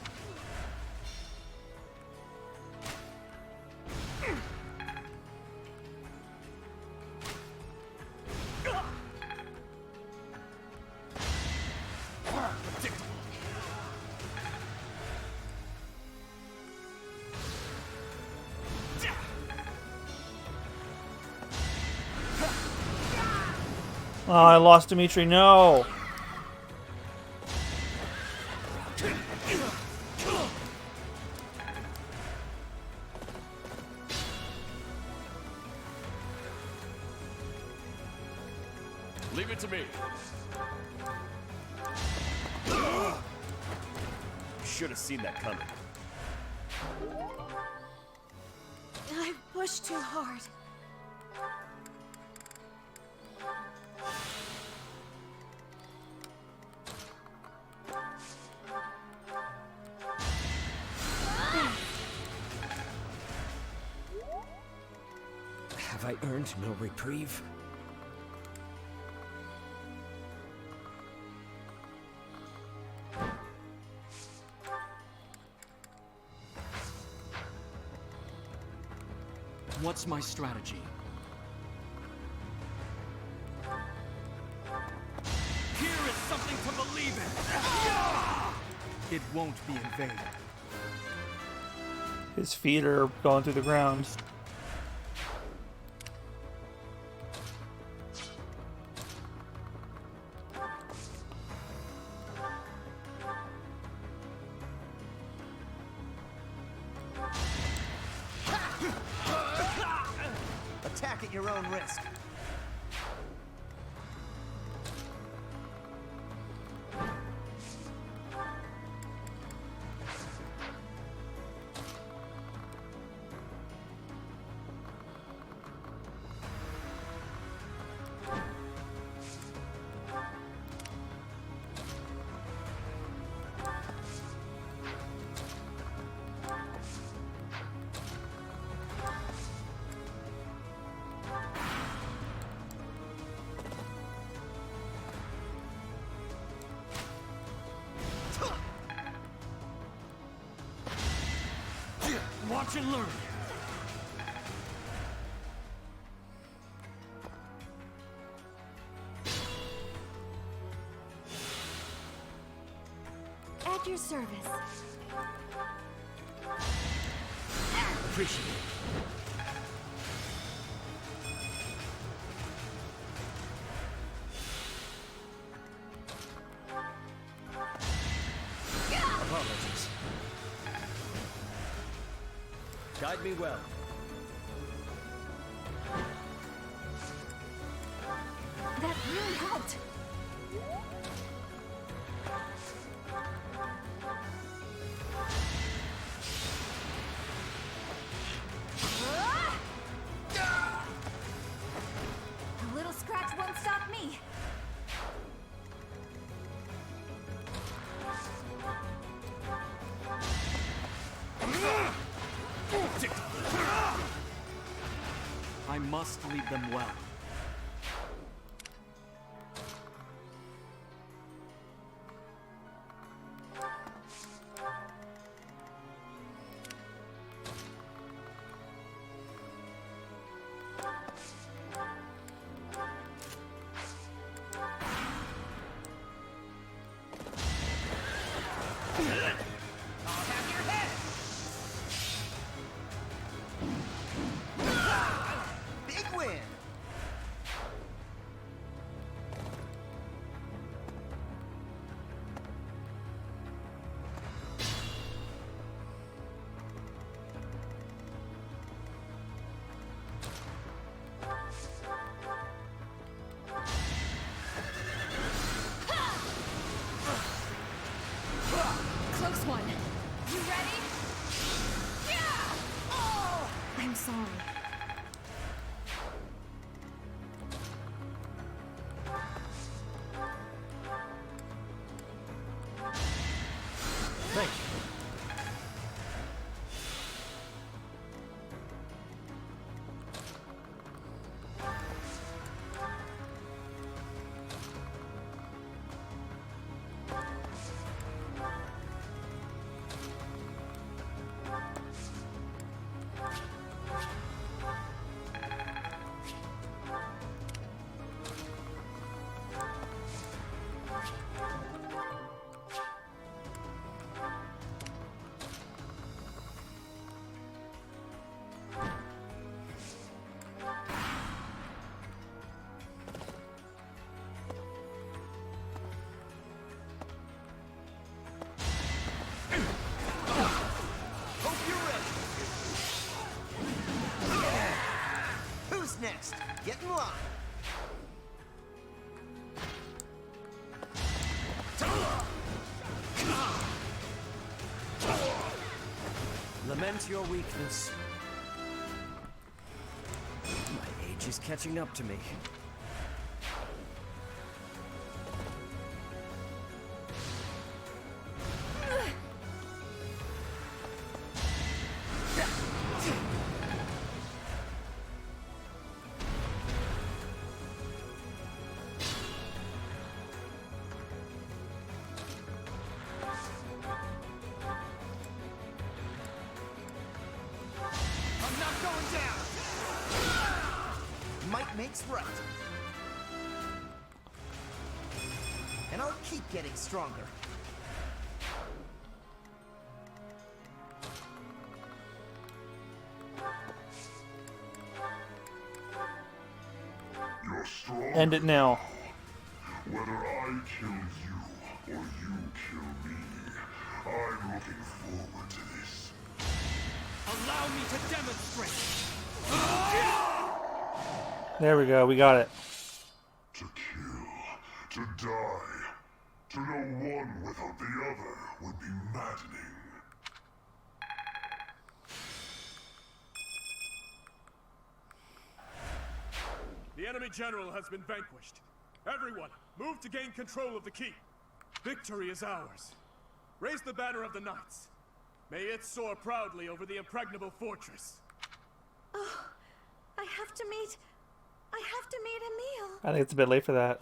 Oh, I lost Dimitri. No. Leave it to me. You should have seen that coming. I pushed too hard. Have I earned no reprieve? What's my strategy? Here is something to believe in! It won't be in vain. His feet are going through the ground. Attack at your own risk. Watch and learn. At your service. Appreciate it. Apologies. Guide me well. That really helped. A little scratch won't stop me. I must lead them well. Big win! sorry. Thank you. Next, get in line. Lament your weakness. My age is catching up to me. Makes right. And I'll keep getting stronger. You're strong. End it now. Whether I kill you or you kill me, I'm looking forward to this. Allow me to demonstrate. There we go, we got it. To kill, to die, to know one without the other would be maddening. The enemy general has been vanquished. Everyone, move to gain control of the keep. Victory is ours. Raise the banner of the knights. May it soar proudly over the impregnable fortress. Oh, I have to meet Emil. I think it's a bit late for that.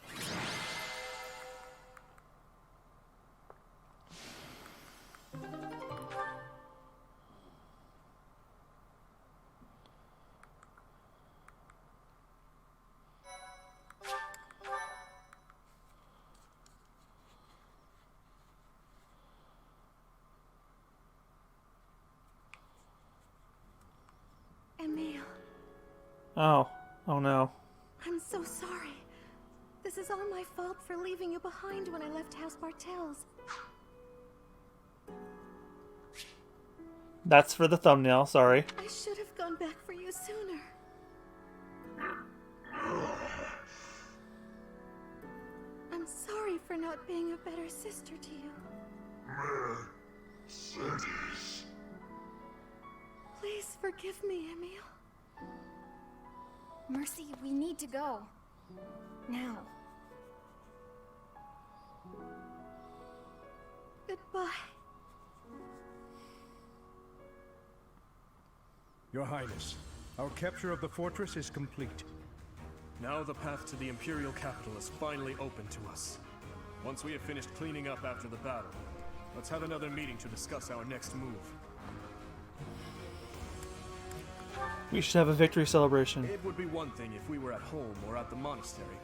Emil. Oh no. I'm so sorry. This is all my fault for leaving you behind when I left House Bartels. That's for the thumbnail, sorry. I should have gone back for you sooner. I'm sorry for not being a better sister to you. Mercedes. Please forgive me, Emil. Mercy, we need to go. Now. Goodbye. Your Highness, our capture of the fortress is complete. Now the path to the Imperial capital is finally open to us. Once we have finished cleaning up after the battle, let's have another meeting to discuss our next move. We should have a victory celebration. It would be one thing if we were at home or at the monastery,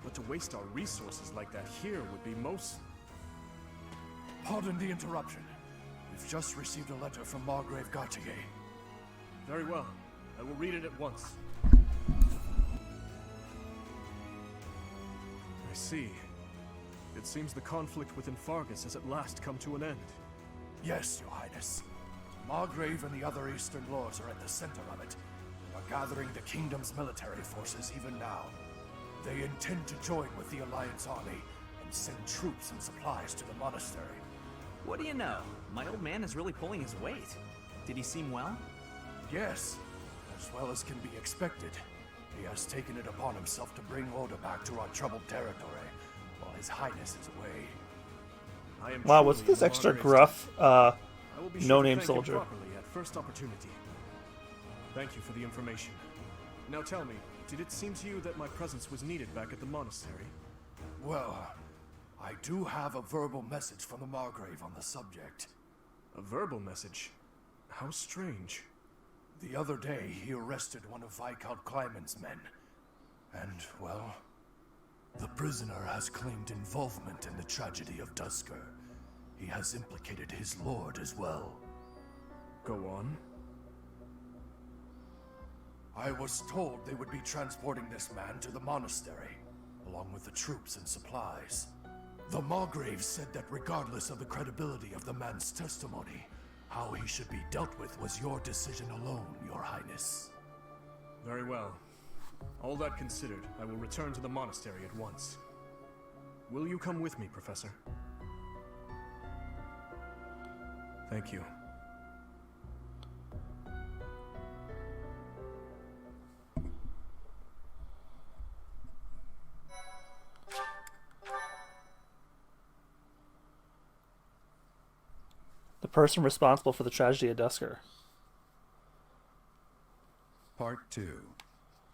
but to waste our resources like that here would be most... Pardon the interruption. We've just received a letter from Margrave Gautier. Very well. I will read it at once. I see. It seems the conflict within Fargus has at last come to an end. Yes, Your Highness. Margrave and the other Eastern Lords are at the center of it, and are gathering the kingdom's military forces even now. They intend to join with the Alliance army and send troops and supplies to the monastery. What do you know? My old man is really pulling his weight. Did he seem well? Yes. As well as can be expected, he has taken it upon himself to bring order back to our troubled territory, while His Highness is away. I am Wow, what's truly this in extra Margrave's gruff, I will be sure to no-name thank him soldier? properly at first opportunity. Thank you for the information. Now tell me, did it seem to you that my presence was needed back at the monastery? Well, I do have a verbal message from the Margrave on the subject. A verbal message? How strange. The other day, he arrested one of Viscount Kleiman's men. And, well, the prisoner has claimed involvement in the tragedy of Duskur. He has implicated his lord as well. Go on. I was told they would be transporting this man to the monastery, along with the troops and supplies. The Margrave said that regardless of the credibility of the man's testimony, how he should be dealt with was your decision alone, Your Highness. Very well. All that considered, I will return to the monastery at once. Will you come with me, Professor? Thank you. The person responsible for the tragedy at Duskur. Part 2.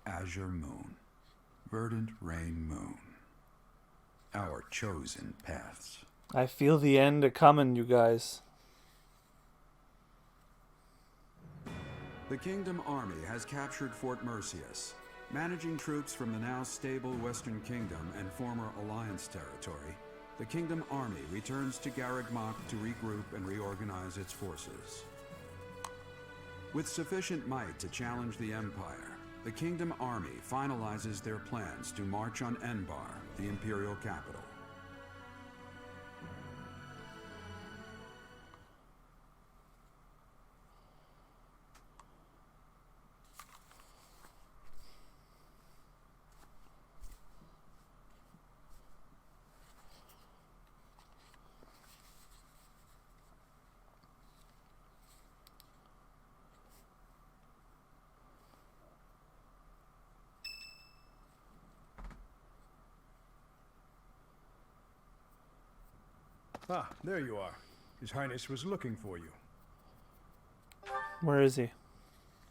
Azure Moon. Verdant Rain Moon. Our chosen paths. I feel the end a-comin', you guys. The Kingdom Army has captured Fort Mercius. Managing troops from the now stable Western Kingdom and former Alliance territory, the Kingdom Army returns to Garreg Mach to regroup and reorganize its forces. With sufficient might to challenge the Empire, the Kingdom Army finalizes their plans to march on Enbar, the Imperial capital. Ah, there you are. His Highness was looking for you. Where is he?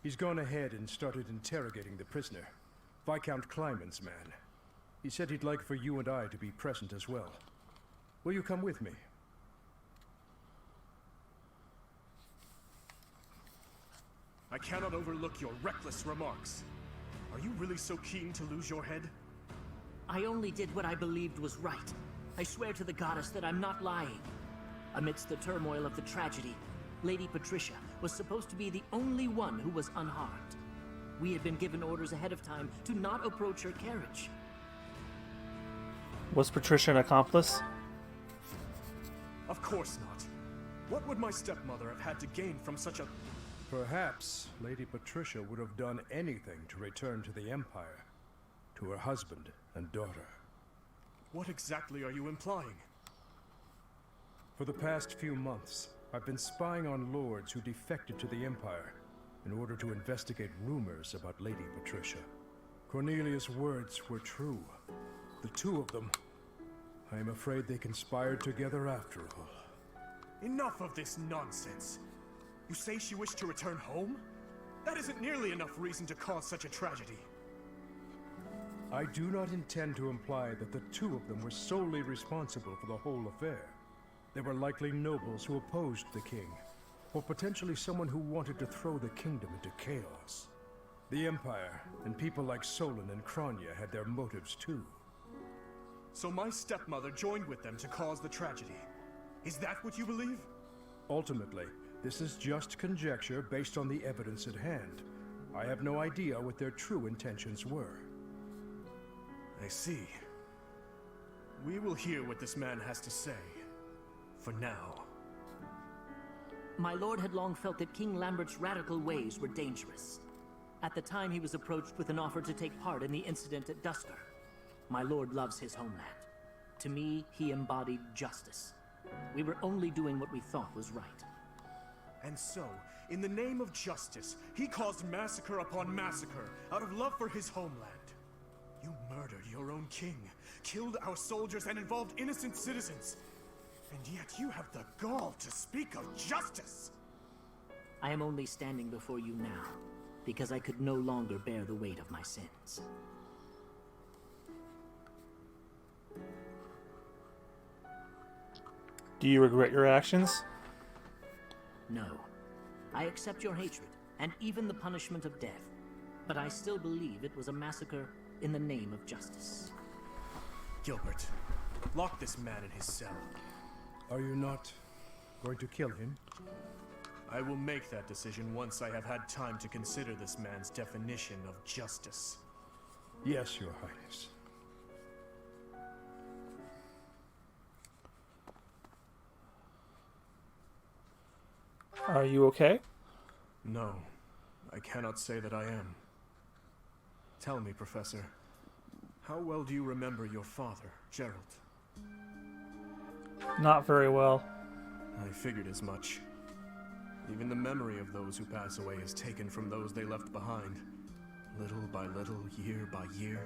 He's gone ahead and started interrogating the prisoner, Viscount Kleiman's man. He said he'd like for you and I to be present as well. Will you come with me? I cannot overlook your reckless remarks. Are you really so keen to lose your head? I only did what I believed was right. I swear to the goddess that I'm not lying. Amidst the turmoil of the tragedy, Lady Patricia was supposed to be the only one who was unharmed. We had been given orders ahead of time to not approach her carriage. Was Patricia an accomplice? Of course not. What would my stepmother have had to gain from such a... Perhaps Lady Patricia would have done anything to return to the Empire, to her husband and daughter. What exactly are you implying? For the past few months, I've been spying on lords who defected to the Empire in order to investigate rumors about Lady Patricia. Cornelius' words were true. The two of them, I am afraid they conspired together after all. Enough of this nonsense. You say she wished to return home? That isn't nearly enough reason to cause such a tragedy. I do not intend to imply that the two of them were solely responsible for the whole affair. They were likely nobles who opposed the king, or potentially someone who wanted to throw the kingdom into chaos. The Empire, and people like Solon and Kranya had their motives too. So my stepmother joined with them to cause the tragedy. Is that what you believe? Ultimately, this is just conjecture based on the evidence at hand. I have no idea what their true intentions were. I see. We will hear what this man has to say. For now. My lord had long felt that King Lambert's radical ways were dangerous. At the time he was approached with an offer to take part in the incident at Duskur. My lord loves his homeland. To me, he embodied justice. We were only doing what we thought was right. And so, in the name of justice, he caused massacre upon massacre out of love for his homeland. You murdered your own king, killed our soldiers, and involved innocent citizens. And yet you have the gall to speak of justice! I am only standing before you now, because I could no longer bear the weight of my sins. Do you regret your actions? No. I accept your hatred, and even the punishment of death. But I still believe it was a massacre in the name of justice. Gilbert, lock this man in his cell. Are you not going to kill him? I will make that decision once I have had time to consider this man's definition of justice. Yes, Your Highness. Are you okay? No, I cannot say that I am. Tell me, Professor, how well do you remember your father, Gerald? Not very well. I figured as much. Even the memory of those who pass away is taken from those they left behind, little by little, year by year.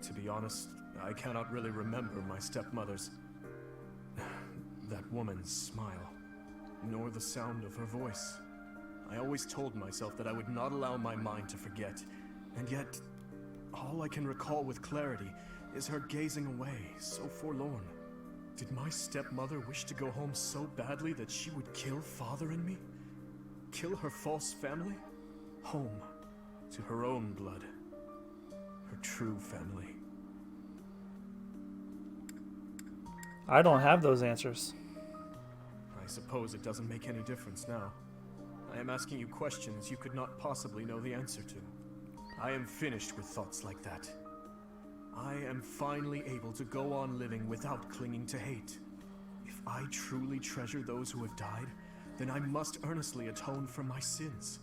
To be honest, I cannot really remember my stepmother's... that woman's smile, nor the sound of her voice. I always told myself that I would not allow my mind to forget, and yet, all I can recall with clarity is her gazing away, so forlorn. Did my stepmother wish to go home so badly that she would kill Father and me? Kill her false family? Home, to her own blood. Her true family. I don't have those answers. I suppose it doesn't make any difference now. I am asking you questions you could not possibly know the answer to. I am finished with thoughts like that. I am finally able to go on living without clinging to hate. If I truly treasure those who have died, then I must earnestly atone for my sins.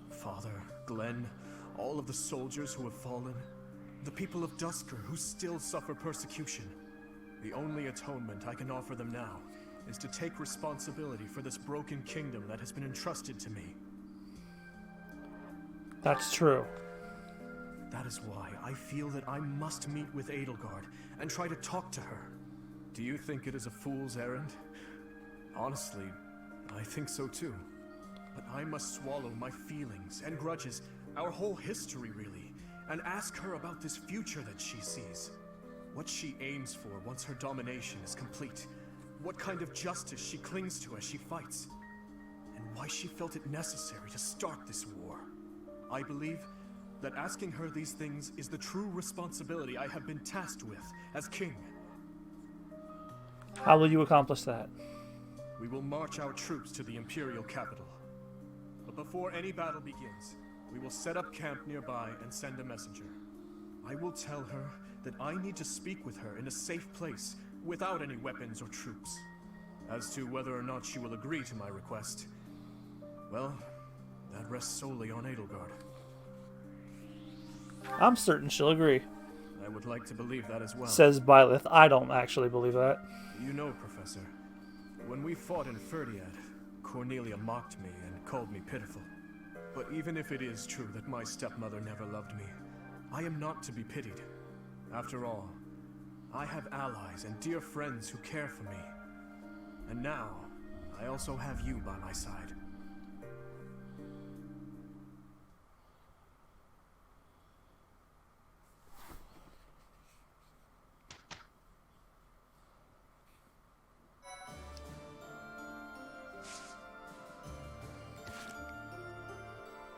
Father, Glenn, all of the soldiers who have fallen, the people of Dusker who still suffer persecution. The only atonement I can offer them now is to take responsibility for this broken kingdom that has been entrusted to me. That's true. That is why I feel that I must meet with Edelgard and try to talk to her. Do you think it is a fool's errand? Honestly, I think so too. But I must swallow my feelings and grudges, our whole history really, and ask her about this future that she sees. What she aims for once her domination is complete. What kind of justice she clings to as she fights. And why she felt it necessary to start this war. I believe that asking her these things is the true responsibility I have been tasked with as king. How will you accomplish that? We will march our troops to the Imperial capital. But before any battle begins, we will set up camp nearby and send a messenger. I will tell her that I need to speak with her in a safe place without any weapons or troops. As to whether or not she will agree to my request, well, that rests solely on Edelgard. I'm certain she'll agree. I would like to believe that as well. Says Byleth. I don't actually believe that. You know, Professor, when we fought in Ferdiad, Cornelia mocked me and called me pitiful. But even if it is true that my stepmother never loved me, I am not to be pitied. After all, I have allies and dear friends who care for me. And now, I also have you by my side.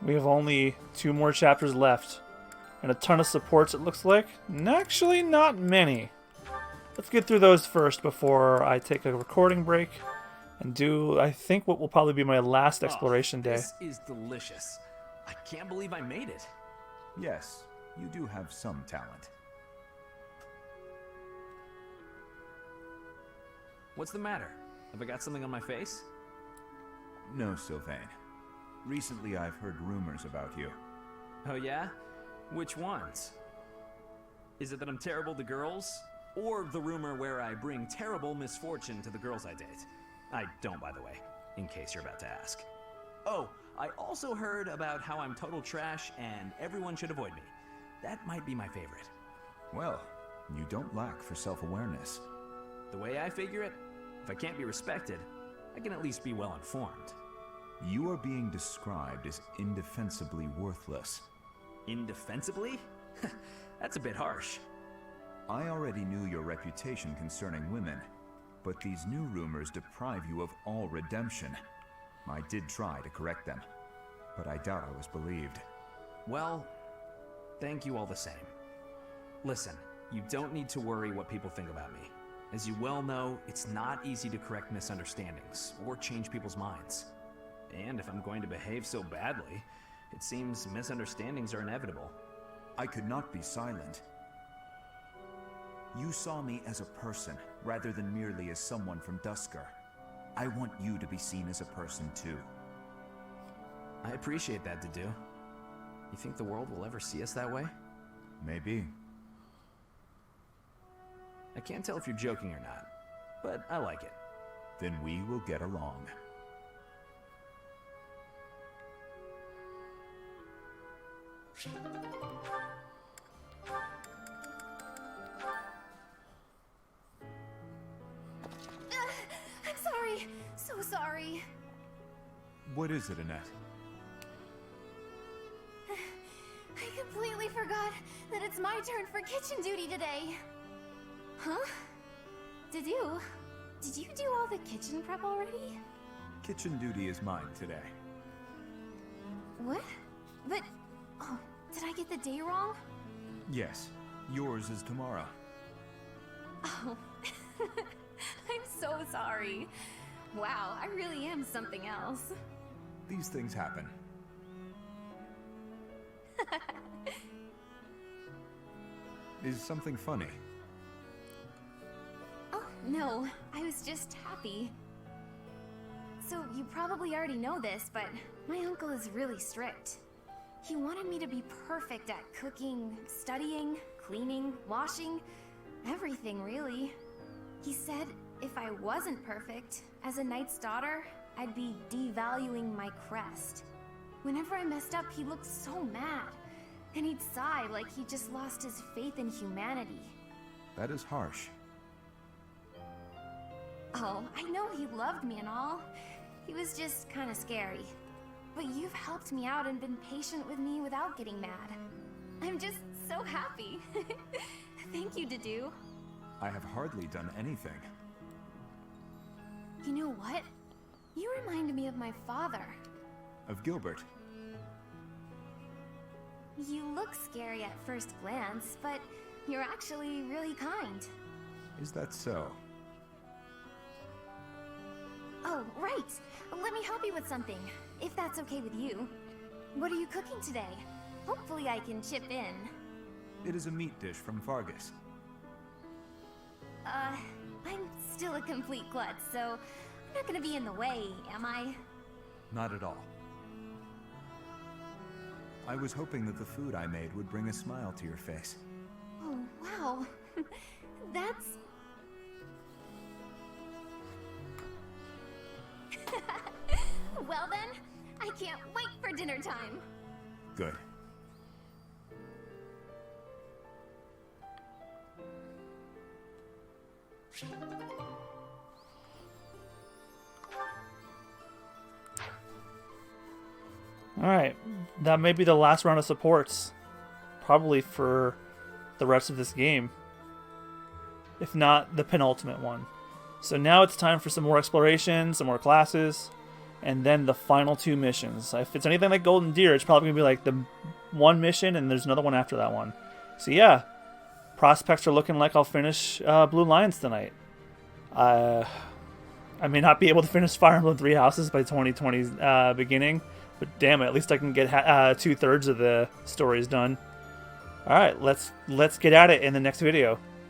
We have only 2 more chapters left. And a ton of supports, it looks like. And actually, not many. Let's get through those first before I take a recording break. And do, I think, what will probably be my last exploration day. This is delicious. I can't believe I made it. Yes, you do have some talent. What's the matter? Have I got something on my face? No, Sylvain. Recently I've heard rumors about you. Oh yeah? Which ones? Is it that I'm terrible to girls? Or the rumor where I bring terrible misfortune to the girls I date? I don't, by the way. in case you're about to ask. Oh, I also heard about how I'm total trash and everyone should avoid me. That might be my favorite. Well, you don't lack for self-awareness. The way I figure it, if I can't be respected, I can at least be well informed. You are being described as indefensibly worthless. Indefensibly? That's a bit harsh. I already knew your reputation concerning women, but these new rumors deprive you of all redemption. I did try to correct them, but I doubt I was believed. Well, thank you all the same. Listen, you don't need to worry what people think about me. As you well know, it's not easy to correct misunderstandings or change people's minds. And if I'm going to behave so badly, it seems misunderstandings are inevitable. I could not be silent. You saw me as a person, rather than merely as someone from Dusker. I want you to be seen as a person, too. I appreciate that, Dedu. You think the world will ever see us that way? Maybe. I can't tell if you're joking or not, but I like it. Then we will get along. I'm sorry. So sorry. What is it, Annette? I completely forgot that it's my turn for kitchen duty today. Huh? Did you do all the kitchen prep already? Kitchen duty is mine today. What? But, oh, did I get the day wrong? Yes, yours is tomorrow. Oh, I'm so sorry. Wow, I really am something else. These things happen. Is something funny? Oh, no, I was just happy. So, you probably already know this, but my uncle is really strict. He wanted me to be perfect at cooking, studying, cleaning, washing, everything really. He said if I wasn't perfect, as a knight's daughter, I'd be devaluing my crest. Whenever I messed up, he looked so mad, and he'd sigh like he just lost his faith in humanity. That is harsh. Oh, I know he loved me and all. He was just kind of scary. But you've helped me out and been patient with me without getting mad. I'm just so happy. Thank you, Dedu. I have hardly done anything. You know what? You remind me of my father. Of Gilbert. You look scary at first glance, but you're actually really kind. Is that so? Oh, right. Let me help you with something, if that's okay with you. What are you cooking today? Hopefully I can chip in. It is a meat dish from Fargus. I'm still a complete klutz, so I'm not gonna be in the way, am I? Not at all. I was hoping that the food I made would bring a smile to your face. Oh, wow. That's... Well then, I can't wait for dinner time. Good. Alright, that may be the last round of supports. Probably for the rest of this game. If not, the penultimate one. So now it's time for some more exploration, some more classes, and then the final two missions. If it's anything like Golden Deer, it's probably going to be like the one mission and there's another one after that one. So yeah, prospects are looking like I'll finish Blue Lions tonight. I may not be able to finish Fire Emblem Three Houses by 2020's beginning, but damn it, at least I can get 2/3 of the stories done. Alright, let's get at it in the next video.